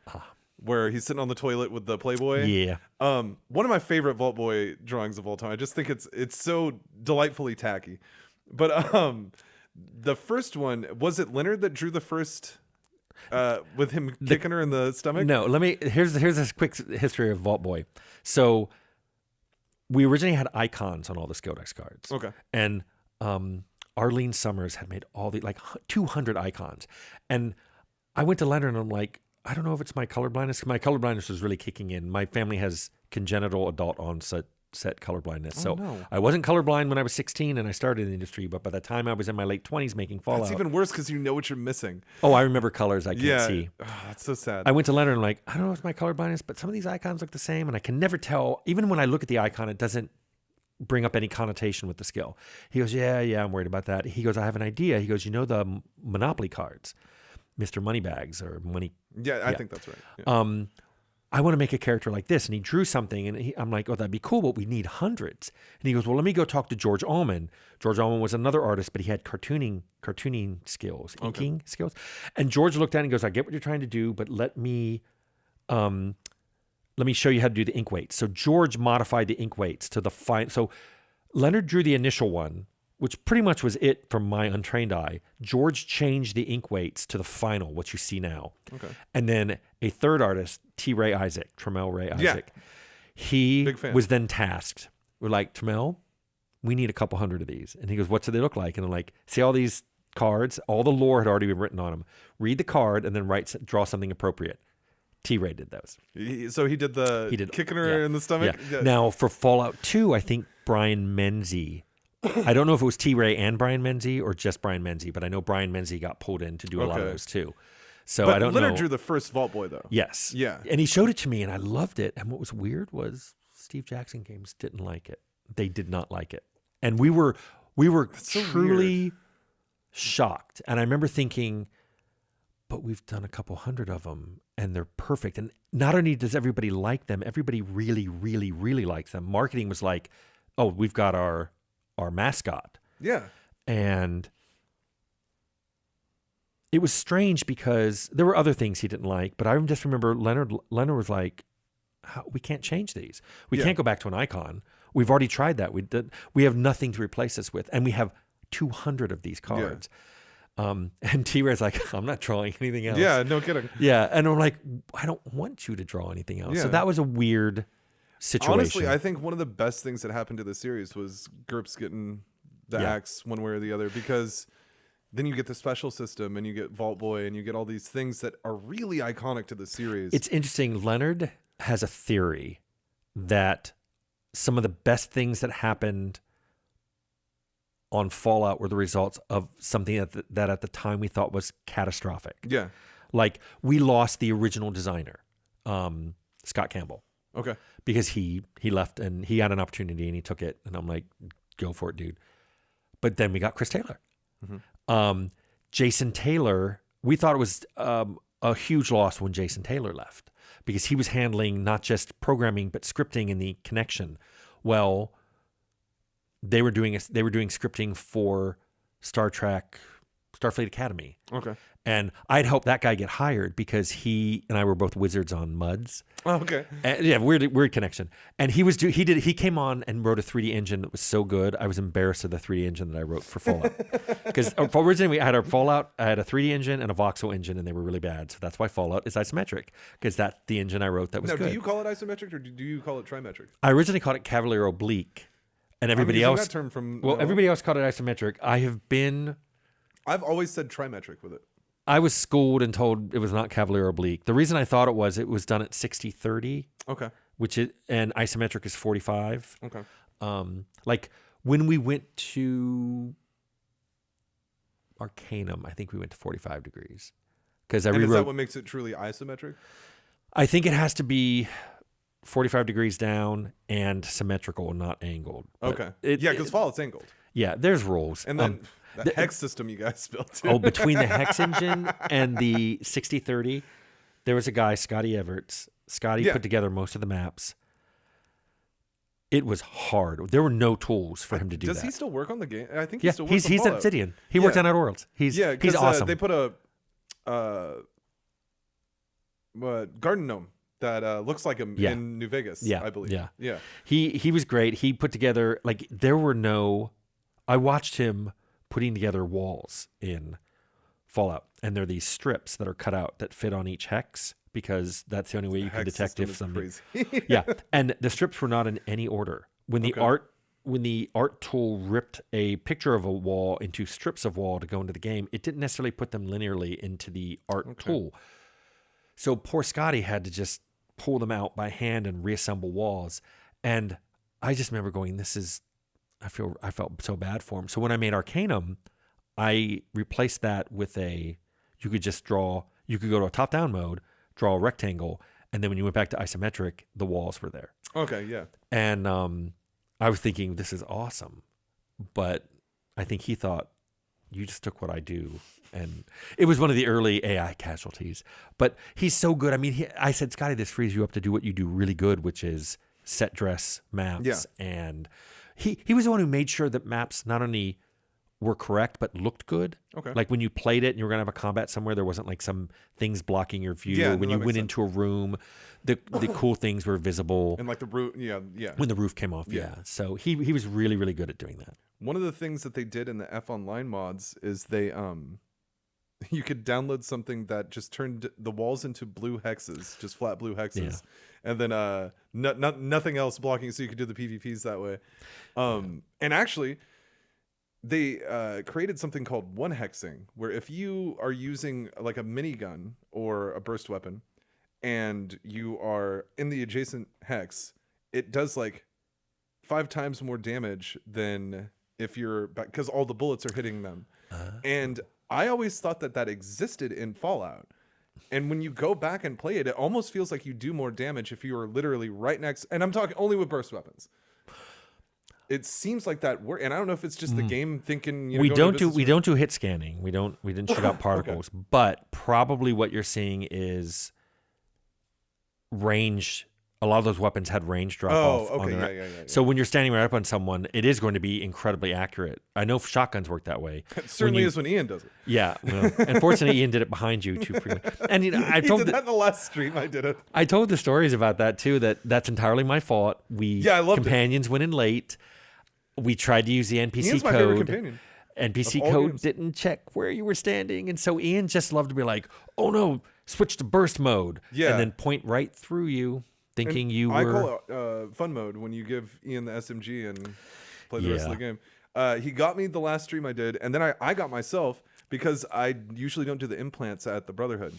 where he's sitting on the toilet with the Playboy. Yeah. One of my favorite Vault Boy drawings of all time. I just think it's so delightfully tacky. But the first one, was it Leonard that drew the first with him kicking her in the stomach? No, here's this quick history of Vault Boy. So we originally had icons on all the Skildex cards. Okay. And Arlene Summers had made all the 200 icons. And I went to Leonard and I'm like, I don't know if it's my colorblindness. My colorblindness was really kicking in. My family has congenital adult onset colorblindness. So no. I wasn't colorblind when I was 16 and I started in the industry, but by the time I was in my late 20s making Fallout. That's even worse because you know what you're missing. Oh, I remember colors I can't see. Oh, that's so sad. I went to Leonard and I'm like, I don't know if it's my colorblindness, but some of these icons look the same and I can never tell. Even when I look at the icon, it doesn't bring up any connotation with the skill. He goes, yeah, I'm worried about that. He goes, I have an idea. He goes, the Monopoly cards, Mr. Moneybags or Money. Yeah, I think that's right. Yeah. I want to make a character like this. And he drew something and I'm like, oh, that'd be cool, but we need hundreds. And he goes, well, let me go talk to George Allman. George Allman was another artist, but he had cartooning skills, inking skills. And George looked at it and goes, I get what you're trying to do, but let me show you how to do the ink weights. So George modified the ink weights to the fine. So Leonard drew the initial one, which pretty much was it from my untrained eye. George changed the ink weights to the final, what you see now. Okay. And then a third artist, Tremel Ray Isaac, he Big fan. was then tasked. We're like, Tremel, we need a couple hundred of these. And he goes, what do they look like? And I'm like, see all these cards? All the lore had already been written on them. Read the card and then draw something appropriate. T-Ray did those. So he did kicking her in the stomach? Yeah. Now, for Fallout 2, I think Brian Menzie, I don't know if it was T-Ray and Brian Menzie or just Brian Menzie, but I know Brian Menzie got pulled in to do a lot of those too. So But I don't Leonard know. drew the first Vault Boy, though. Yes. Yeah. And he showed it to me, and I loved it. And what was weird was Steve Jackson Games didn't like it. They did not like it, and we were so truly shocked. And I remember thinking, but we've done a couple hundred of them, and they're perfect. And not only does everybody like them, everybody really, really, really likes them. Marketing was like, oh, we've got our mascot. Yeah. And it was strange because there were other things he didn't like, but I just remember Leonard was like, we can't change these. We Yeah. can't go back to an icon. We've already tried that. We have nothing to replace this with. And we have 200 of these cards. And T-Ray's like, I'm not drawing anything else. Yeah, no kidding. Yeah. And I'm like, I don't want you to draw anything else. So Yeah. that was a weird situation. Honestly, I think one of the best things that happened to the series was GURPS getting the Yeah. axe one way or the other, because then you get the special system and you get Vault Boy and you get all these things that are really iconic to the series. It's interesting. Leonard has a theory that some of the best things that happened on Fallout were the results of something that at the time we thought was catastrophic. Yeah. Like we lost the original designer, Scott Campbell, Okay. because he left and he had an opportunity and he took it. And I'm like, go for it, dude. But then we got Chris Taylor. Jason Taylor, we thought it was a huge loss when Jason Taylor left, because he was handling not just programming but scripting and the connection. Well, they were doing scripting for Starfleet Academy. Okay. And I'd hoped that guy get hired because he and I were both wizards on MUDs. Oh, okay. And yeah, weird connection. And he came on and wrote a 3D engine that was so good. I was embarrassed of the 3D engine that I wrote for Fallout. Because originally I had a 3D engine and a voxel engine, and they were really bad. So that's why Fallout is isometric, because that's the engine I wrote that was Now, good. do you call it isometric or do you call it trimetric? I originally called it Cavalier Oblique, and everybody using else that term from everybody else called it isometric. I've always said trimetric with it. I was schooled and told it was not Cavalier Oblique. The reason I thought it was done at 60-30, Okay. and isometric is 45. Okay. Like when we went to Arcanum, I think we went to 45 degrees. Because I And is that rewrote. what makes it truly isometric? I think it has to be 45 degrees down and symmetrical, not angled. But Okay. it- Because Fallout's angled. yeah, there's rules. And then the hex system you guys built too. Between the hex engine and the 60-30, there was a guy, Scotty Everts. Scotty Yeah. put together most of the maps. It was hard. There were no tools for him to do Does that. he still work on the game? I think he Yeah, still works on he's at Fallout. Obsidian. He works Yeah. on Outworlds. He's awesome. They put a garden gnome that looks like him Yeah. in New Vegas, Yeah, I believe. yeah. Yeah. He was great. He put together, like, there were no. I watched him putting together walls in Fallout, and there are these strips that are cut out that fit on each hex, because that's the only way you can Hex detect system if is something. crazy. Yeah, and the strips were not in any order. When the Okay. art tool ripped a picture of a wall into strips of wall to go into the game, it didn't necessarily put them linearly into the art tool. So poor Scotty had to just pull them out by hand and reassemble walls. And I just remember going, I felt so bad for him. So when I made Arcanum, I replaced that with you could go to a top-down mode, draw a rectangle, and then when you went back to isometric, the walls were there. Okay, yeah. And I was thinking, this is awesome. But I think he thought, you just took what I do. And it was one of the early AI casualties. But he's so good. I mean, I said, Scotty, this frees you up to do what you do really good, which is set dress maps. Yeah. And he was the one who made sure that maps not only were correct, but looked good. Okay. Like when you played it and you were going to have a combat somewhere, there wasn't like some things blocking your view. Yeah, When no, you that went makes into a room, the cool things were visible. And like the root, yeah. When the roof came off, Yeah. yeah. So he was really, really good at doing that. One of the things that they did in the F Online mods is they you could download something that just turned the walls into blue hexes, just flat blue hexes, and then nothing else blocking, so you could do the PvPs that way. And actually, they created something called one hexing, where if you are using like a minigun or a burst weapon, and you are in the adjacent hex, it does like 5 times more damage than if you're back, because all the bullets are hitting them. And I always thought that existed in Fallout, And when you go back and play it, it almost feels like you do more damage if you are literally right next. And I'm talking only with burst weapons. It seems like that work, and I don't know if it's just the game thinking. We don't do hit scanning. We didn't shoot out particles, but probably what you're seeing is range. A lot of those weapons had range drop off. Okay, yeah. So when you're standing right up on someone, it is going to be incredibly accurate. I know shotguns work that way. It certainly is when Ian does it. Yeah. Well, unfortunately, Ian did it behind you too frequently. And I He told did that in the last stream. I did it. I told the stories about that too. That's entirely my fault. I loved companions went in late. We tried to use the NPC Ian's my favorite code. companion. NPC Of all code games. didn't check where you were standing, and so Ian just loved to be like, "Oh no, switch to burst mode," Yeah. and then point right through you, thinking you I were. call it fun mode when you give Ian the SMG and play the rest of the Yeah. game. He got me the last stream I did, and then I got myself because I usually don't do the implants at the Brotherhood.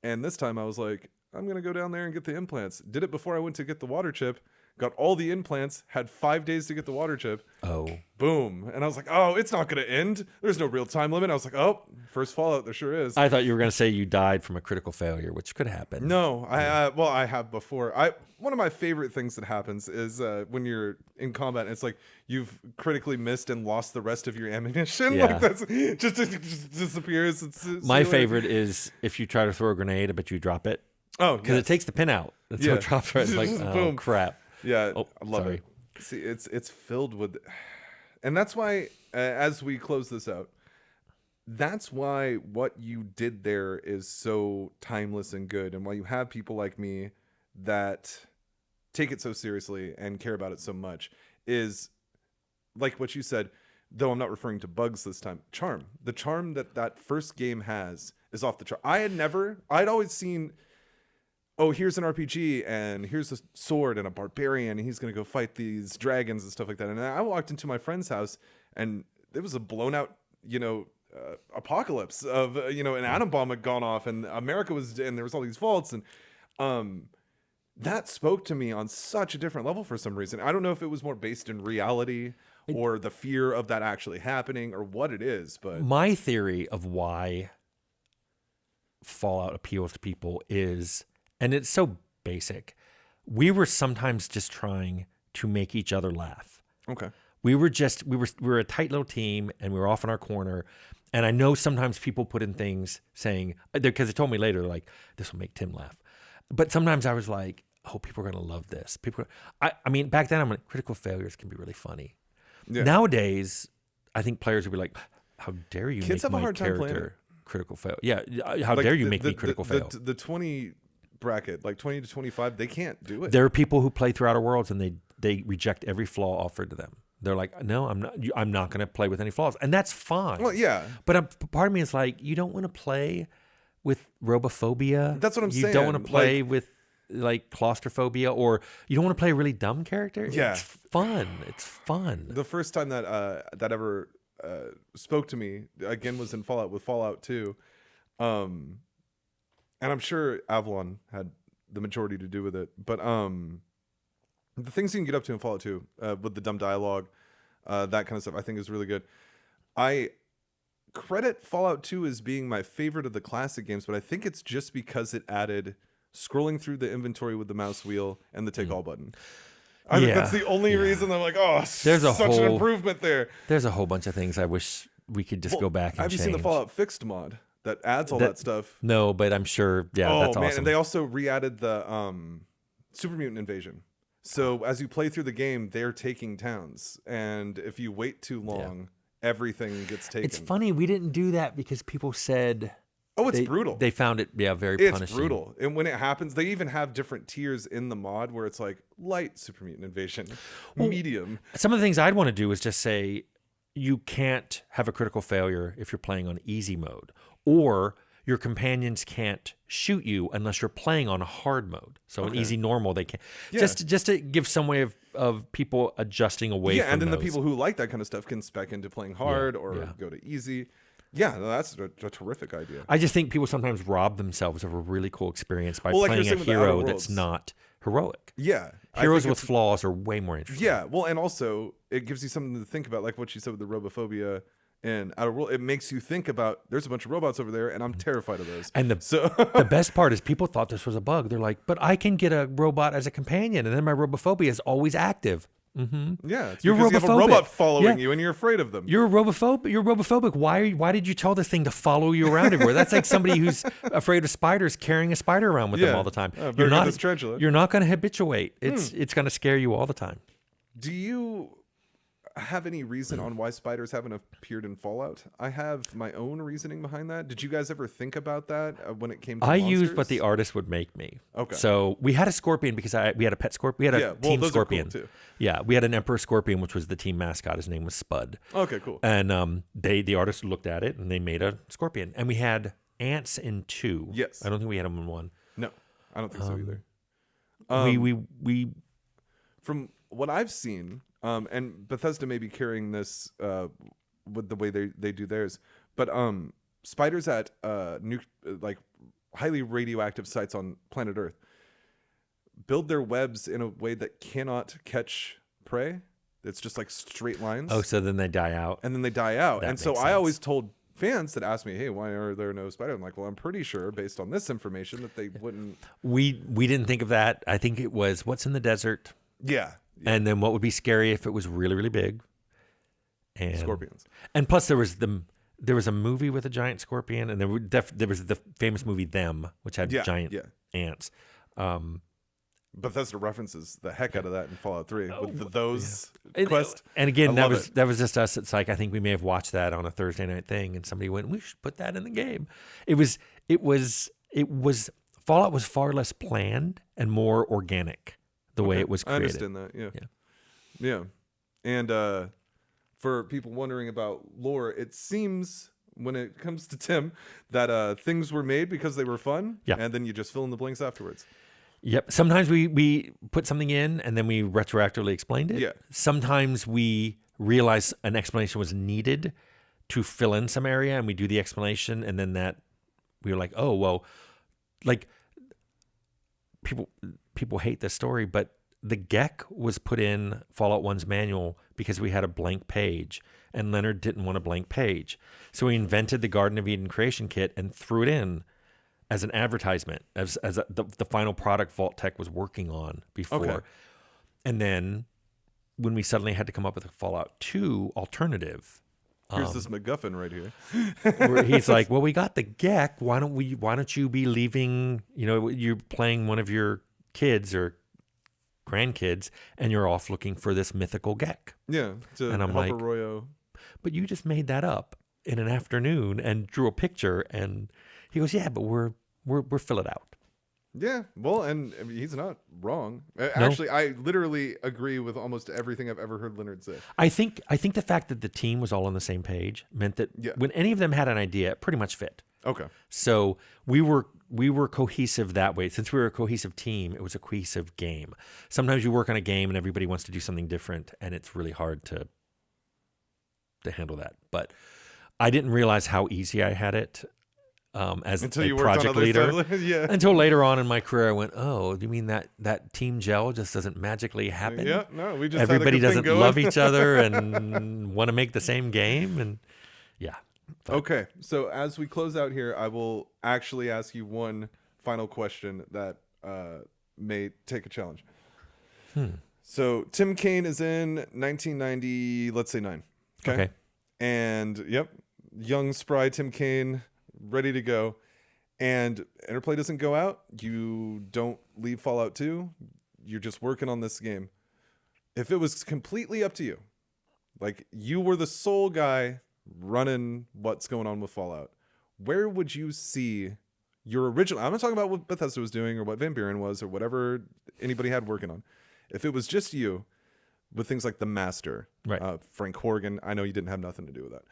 And this time I was like, I'm going to go down there and get the implants. Did it before I went to get the water chip, got all the implants, had 5 days to get the water chip. Oh, Boom. And I was like, oh, it's not going to end. There's no real time limit. I was like, oh, first Fallout, there sure is. I thought you were going to say you died from a critical failure, which could happen. No, I have before. One of my favorite things that happens is when you're in combat, and it's like you've critically missed and lost the rest of your ammunition. Yeah. Like that's just disappears. My favorite is if you try to throw a grenade, but you drop it Oh, because it takes the pin out. And so Yeah. it drops right. It's like, Just oh boom. crap. Yeah, Oh, I love sorry. it. See, it's filled with, and that's why as we close this out, that's why what you did there is so timeless and good, and why you have people like me that take it so seriously and care about it so much is like what you said. Though I'm not referring to bugs this time. Charm. The charm that first game has is off the chart. I'd always seen, oh, here's an RPG and here's a sword and a barbarian and he's going to go fight these dragons and stuff like that. And I walked into my friend's house and it was a blown out, apocalypse of, an atom bomb had gone off and America and there was all these vaults. And that spoke to me on such a different level for some reason. I don't know if it was more based in reality or the fear of that actually happening or what it is, but My theory of why Fallout appeals to people is, and it's so basic, we were sometimes just trying to make each other laugh. okay. We were a tight little team and we were off in our corner. And I know sometimes people put in things saying, because they told me later, like, this will make Tim laugh. But sometimes I was like, oh, people are going to love this. I mean, back then I'm like, critical failures can be really funny. Yeah. Nowadays, I think players would be like, how dare you Kids make have a my hard time playing character critical fail? Yeah, how Like, dare you make me critical fail? The 20 bracket, like 20 to 25, they can't do it. There are people who play through Outer Worlds and they reject every flaw offered to them. They're like, no, I'm not going to play with any flaws, and that's fine. Well, yeah. But part of me is like, you don't want to play with robophobia. That's what I'm you saying. don't want to play with like claustrophobia, or you don't want to play a really dumb character. Yeah. It's fun. It's fun. The first time that ever spoke to me again was in Fallout with Fallout 2, and I'm sure Avalon had the majority to do with it. But the things you can get up to in Fallout 2 with the dumb dialogue, that kind of stuff, I think is really good. I credit Fallout 2 as being my favorite of the classic games, but I think it's just because it added scrolling through the inventory with the mouse wheel and the take all button. I think that's the only reason I'm like, oh, There's such an improvement there. There's a whole bunch of things I wish we could just go back and have you change. seen the Fallout Fixed mod that adds all that stuff? No, but I'm sure. Yeah, Oh that's man, awesome. and they also re-added the super mutant invasion. So as you play through the game, they're taking towns, and if you wait too long, everything gets taken. It's funny we didn't do that because people said, oh, it's brutal. They found it, very It's punishing. brutal. And when it happens, they even have different tiers in the mod where it's like light super mutant invasion, medium. Some of the things I'd want to do is just say you can't have a critical failure if you're playing on easy mode, or your companions can't shoot you unless you're playing on hard mode. So in easy normal, they can't. Yeah. Just to give some way of people adjusting away from and then those. the people who like that kind of stuff can spec into playing hard or go to easy. Yeah, no, that's a terrific idea. I just think people sometimes rob themselves of a really cool experience by Well, like you're playing a saying with the Outer hero Worlds. that's not heroic. Yeah. I Heroes think with flaws are way more interesting. Yeah, well, and also it gives you something to think about, like what you said with the robophobia in Outer World, it makes you think about there's a bunch of robots over there, and I'm terrified of those. And the best part is people thought this was a bug. They're like, but I can get a robot as a companion, and then my robophobia is always active. Yeah, it's You're because you have a robophobic. robot following Yeah. you, and you're afraid of them. You're robophobic. You're robophobic. Why did you tell this thing to follow you around everywhere? That's like somebody who's afraid of spiders carrying a spider around with them all the time. Better get this tarantula. You're not going to habituate. It's going to scare you all the time. Do you have any reason on why spiders haven't appeared in Fallout? I have my own reasoning behind that. Did you guys ever think about that when it came to I monsters? used what the artist would make me. Okay. So we had a scorpion because we had a pet scorpion. We had a team those scorpion. are cool too. Yeah, we had an emperor scorpion, which was the team mascot. His name was Spud. Okay, cool. And the artist looked at it and they made a scorpion. And we had ants in 2. Yes. I don't think we had them in 1. No, I don't think so either. We From what I've seen, and Bethesda may be carrying this with the way they do theirs, but spiders at like highly radioactive sites on planet Earth build their webs in a way that cannot catch prey. It's just like straight lines. Oh, so then they die out. And then they die out. That And so makes I sense. always told fans that asked me, hey, why are there no spiders? I'm like, well, I'm pretty sure based on this information that they wouldn't. We didn't think of that. I think it was what's in the desert, Yeah. and then what would be scary if it was really, really big. And Scorpions. And plus, there was a movie with a giant scorpion, and there was the famous movie Them, which had giant ants. Bethesda references the heck out of that in Fallout 3 with those And- quest. And again, I that love was just us. It's like I think we may have watched that on a Thursday night thing, and somebody went, "We should put that in the game." It was Fallout was far less planned and more organic the way it was I created. understand that. Yeah. And for people wondering about lore, it seems when it comes to Tim that things were made because they were fun, Yeah. and then you just fill in the blanks afterwards. Yep. Sometimes we put something in and then we retroactively explained it. Yeah. Sometimes we realize an explanation was needed to fill in some area, and we do the explanation, and then that we were like, oh well, like people hate this story, but the Gek was put in Fallout 1's manual because we had a blank page, and Leonard didn't want a blank page, so he invented the Garden of Eden creation kit and threw it in as an advertisement, as the final product Vault Tech was working on before. Okay. And then when we suddenly had to come up with a Fallout 2 alternative, Here's this MacGuffin right here. where he's like, well, we got the Gek. Why don't you be leaving, you're playing one of your kids or grandkids and you're off looking for this mythical Gek. Yeah, to And I'm help like- Arroyo. But you just made that up in an afternoon and drew a picture, and he goes, yeah, but we're fill it out. Yeah, well, and I mean, he's not wrong. Actually, I literally agree with almost everything I've ever heard Leonard say. I think the fact that the team was all on the same page meant that when any of them had an idea, it pretty much fit. Okay. So we were cohesive that way. Since we were a cohesive team, it was a cohesive game. Sometimes you work on a game and everybody wants to do something different, and it's really hard to handle that. But I didn't realize how easy I had it as Until a you worked on project other leader. stuff. Yeah. Until later on in my career, I went, "Oh, do you mean that team gel just doesn't magically happen? Yeah, no, we just Everybody had a good thing doesn't going. love each other and want to make the same game." And yeah, Okay, so as we close out here, I will actually ask you one final question that may take a challenge. So Tim Kaine is in 1990, let's say 9. okay. And yep, young, spry Tim Kaine, ready to go. And Interplay doesn't go out. You don't leave Fallout 2. You're just working on this game. If it was completely up to you, like you were the sole guy running what's going on with Fallout, where would you see your original? I'm not talking about what Bethesda was doing or what Van Buren was or whatever anybody had working on. If it was just you with things like the Master, Right. Frank Horgan, I know you didn't have nothing to do with that.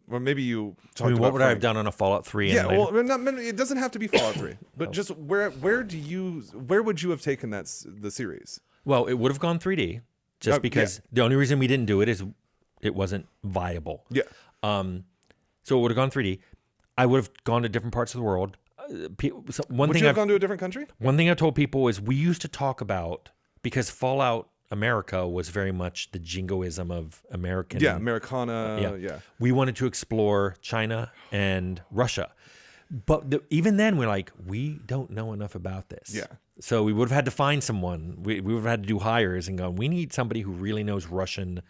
Or maybe you talked I mean, about what would I have Frank. done on a Fallout 3? Yeah, and later? well, it doesn't have to be Fallout 3, but just where would you have taken the series? Well, it would have gone 3D just Oh, because the only reason we didn't do it is it wasn't viable. Yeah. So it would have gone 3D. I would have gone to different parts of the world. Would you have gone to a different country? One thing I told people is we used to talk about, because Fallout, America was very much the jingoism of American. Yeah, Americana. Yeah. Yeah. We wanted to explore China and Russia. But even then, we're like, we don't know enough about this. Yeah. So we would have had to find someone. We would have had to do hires and go, we need somebody who really knows Russian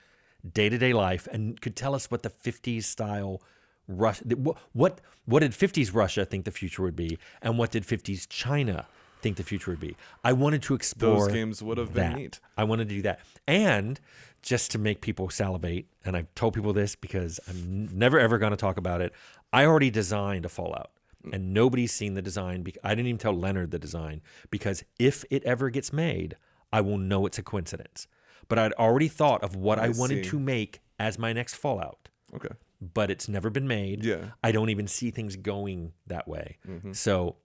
day-to-day life and could tell us what the 50s style Russia, what did 50s Russia think the future would be, and what did 50s China think the future would be. I wanted to explore Those games would have been that. neat. I wanted to do that. And just to make people salivate, and I've told people this because I'm never ever going to talk about it, I already designed a Fallout. And nobody's seen the design. I didn't even tell Leonard the design, because if it ever gets made, I will know it's a coincidence. But I'd already thought of what I wanted to make as my next Fallout. Okay. But it's never been made. Yeah. I don't even see things going that way. So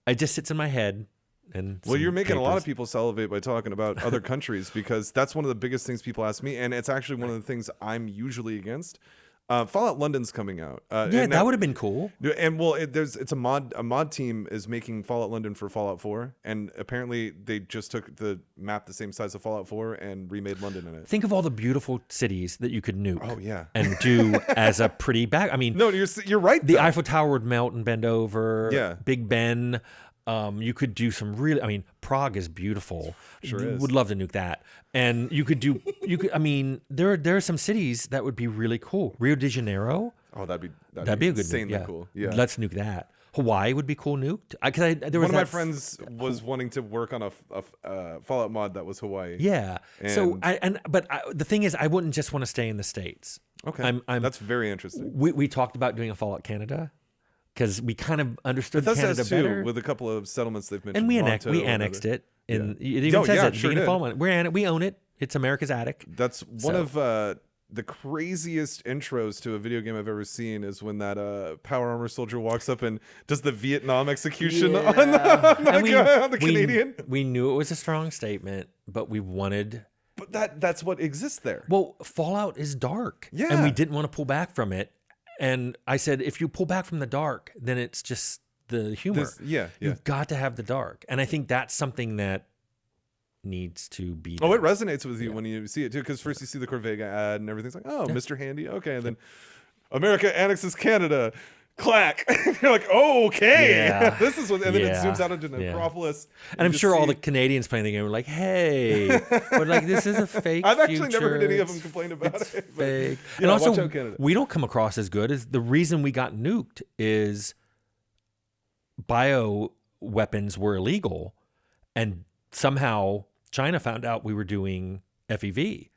it just sits in my head. And Well, you're making a lot of papers. people salivate by talking about other countries, because that's one of the biggest things people ask me, and it's actually one of the things I'm usually against. Fallout London's coming out. Yeah, and that now- would have been cool. And well, it's a mod team is making Fallout London for Fallout 4, and apparently they just took the map the same size of Fallout 4 and remade London in it. Think of all the beautiful cities that you could nuke. Oh yeah. And do as a pretty back. I mean, No, you're right. the though. Eiffel Tower would melt and bend over. Yeah. Big Ben. You could do some really. I mean, Prague is beautiful. Sure is. Would love to nuke that. And you could do. I mean, there are some cities that would be really cool. Rio de Janeiro. Oh, that'd be That'd be a good nuke. insanely Yeah. cool. Yeah. Let's nuke that. Hawaii would be cool nuked. There was One of my that friends was wanting to work on a Fallout mod that was Hawaii. Yeah. But the thing is, I wouldn't just want to stay in the States. Okay. That's very interesting. We talked about doing a Fallout Canada because we kind of understood Bethesda Canada has too, better. with a couple of settlements they've mentioned. And we Toronto, annexed another. it. And Yeah. it even Oh, says yeah, it. sure Beginning of did. Fallout. We own it. It's America's attic. That's one So- of the craziest intros to a video game I've ever seen is when that power armor soldier walks up and does the Vietnam execution on the Canadian. We knew it was a strong statement, but we wanted. But that's what exists there. Well, Fallout is dark. Yeah. And we didn't want to pull back from it. And I said, if you pull back from the dark, then it's just the humor. Yeah. You've got to have the dark. And I think that's something that needs to be Oh, it done. resonates with you when you see it too, because first you see the Corvega ad and everything's like, oh, Mr. Handy, okay, and then America annexes Canada, clack. You're like, oh, okay, Yeah. this is what, and then it Yeah. zooms out into Yeah. Necropolis, And I'm you sure all see- the Canadians playing the game were like, hey, but like, this is a fake I've actually never heard future. any of them It's- complain about it's it. but- fake. Yeah, And also, watch out, Canada. we don't come across as good as the reason we got nuked is bio weapons were illegal, and somehow China found out we were doing FEV,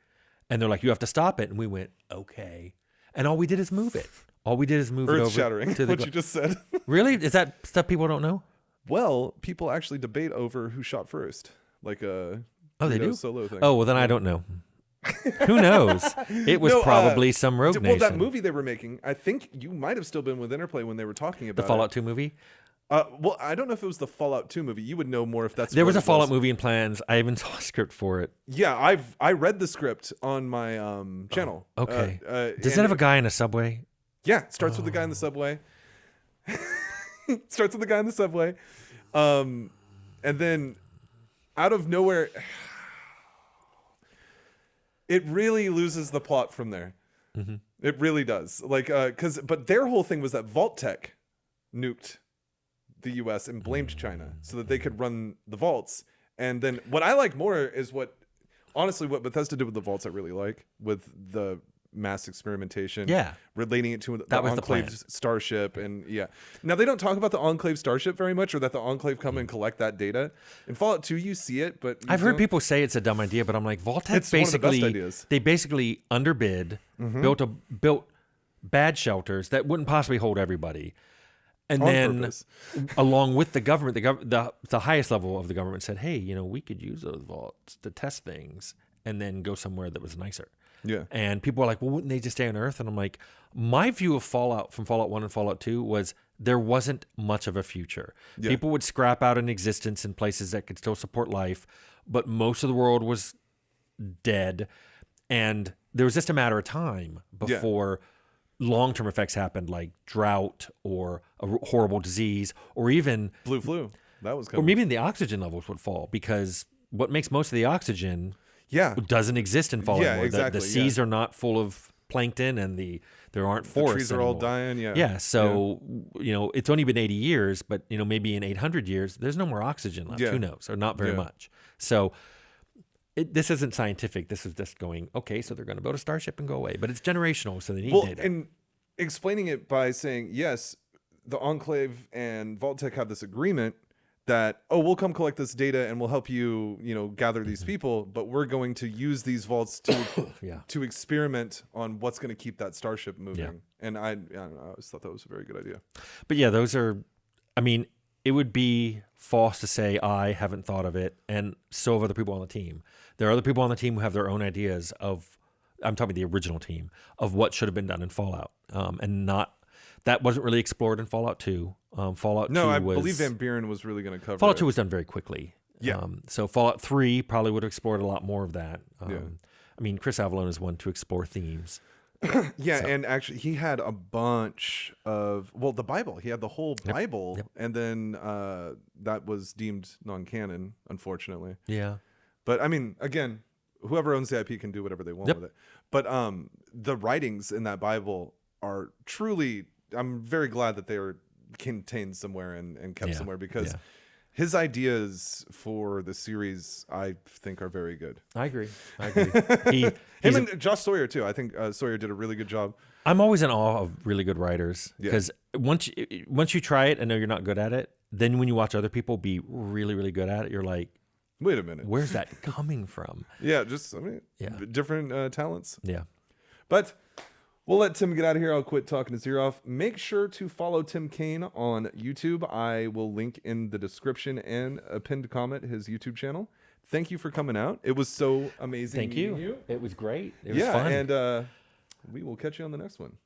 and they're like, you have to stop it, and we went, okay, and all we did is move it. All we did is move it over Earth-shattering, to the what you just said. Really? Is that stuff people don't know? Well, people actually debate over who shot first, like a Oh, they Dorito do? solo thing. Oh, well, then I don't know. Who knows? It was No, probably some rogue well, nation. that movie they were making, I think you might have still been with Interplay when they were talking about The Fallout 2 movie? Well, I don't know if it was the Fallout 2 movie. You would know more if that's There what was a it Fallout movie in plans. I even saw a script for it. Yeah, I read the script on my channel. Okay. Does and it have a guy in a subway? Yeah, it starts with the guy in the subway. Starts with the guy in the subway. And then out of nowhere it really loses the plot from there. Mm-hmm. It really does. Like but their whole thing was that Vault-Tec nuked the US and blamed China so that they could run the vaults. And then what I like more is what Bethesda did with the vaults I really like, with the mass experimentation. Yeah. Relating it to the That was the Enclave plan. starship. And yeah. Now they don't talk about the Enclave starship very much, or that the Enclave come and collect that data. In Fallout 2 you see it, but you I've heard don't- people say it's a dumb idea, but I'm like, Vault-Tec It's one of the best basically, ideas. they basically underbid, Mm-hmm. built bad shelters that wouldn't possibly hold everybody. And On then purpose. along with the government, the highest level of the government said, hey, we could use those vaults to test things and then go somewhere that was nicer. Yeah. And people are like, well, wouldn't they just stay on Earth? And I'm like, my view of Fallout from Fallout 1 and Fallout 2 was there wasn't much of a future. Yeah. People would scrap out an existence in places that could still support life, but most of the world was dead. And there was just a matter of time before long-term effects happened, like drought or a horrible disease, or even Blue flu. That was or coming. maybe the oxygen levels would fall, because what makes most of the oxygen Yeah. doesn't exist in Fallout Yeah, anymore. exactly, The yeah. seas are not full of plankton, and there aren't The forests trees are all anymore. dying. Yeah. Yeah, so it's only been 80 years, but maybe in 800 years, there's no more oxygen left. Yeah. Who knows? Or not very Yeah. much. So this isn't scientific. This is just going, okay, so they're going to build a starship and go away. But it's generational, so they need data. And explaining it by saying, yes, the Enclave and Vault-Tec have this agreement that, we'll come collect this data and we'll help you, gather these people, but we're going to use these vaults to Yeah. to experiment on what's going to keep that starship moving. Yeah. And I don't know, I always thought that was a very good idea. But yeah, those are, I mean, it would be false to say I haven't thought of it, and so have other people on the team. There are other people on the team who have their own ideas of, I'm talking the original team, of what should have been done in Fallout. That wasn't really explored in Fallout 2. Fallout 2 I was... believe Van Buren was really going to cover Fallout it. 2 was done very quickly. Yeah. So Fallout 3 probably would have explored a lot more of that. Yeah. I mean, Chris Avalone is one to explore themes. Yeah, So- and actually he had a bunch of, the Bible. He had the whole Bible, Yep. and then that was deemed non-canon, unfortunately. Yeah. But I mean, again, whoever owns the IP can do whatever they want Yep. with it. But the writings in that Bible are truly, I'm very glad that they are contained somewhere and kept Yeah. somewhere, because Yeah. his ideas for the series, I think, are very good. I agree. Him He's a- and Josh Sawyer too. I think Sawyer did a really good job. I'm always in awe of really good writers, Yeah. because once you try it and know you're not good at it, then when you watch other people be really, really good at it, you're like, Wait a minute. where's that coming from? Yeah, Yeah. different talents. Yeah. But we'll let Tim get out of here. I'll quit talking his ear off. Make sure to follow Tim Cain on YouTube. I will link in the description and a pinned comment his YouTube channel. Thank you for coming out. It was so amazing. Thank meeting you. It was great. It was yeah, fun. and we will catch you on the next one.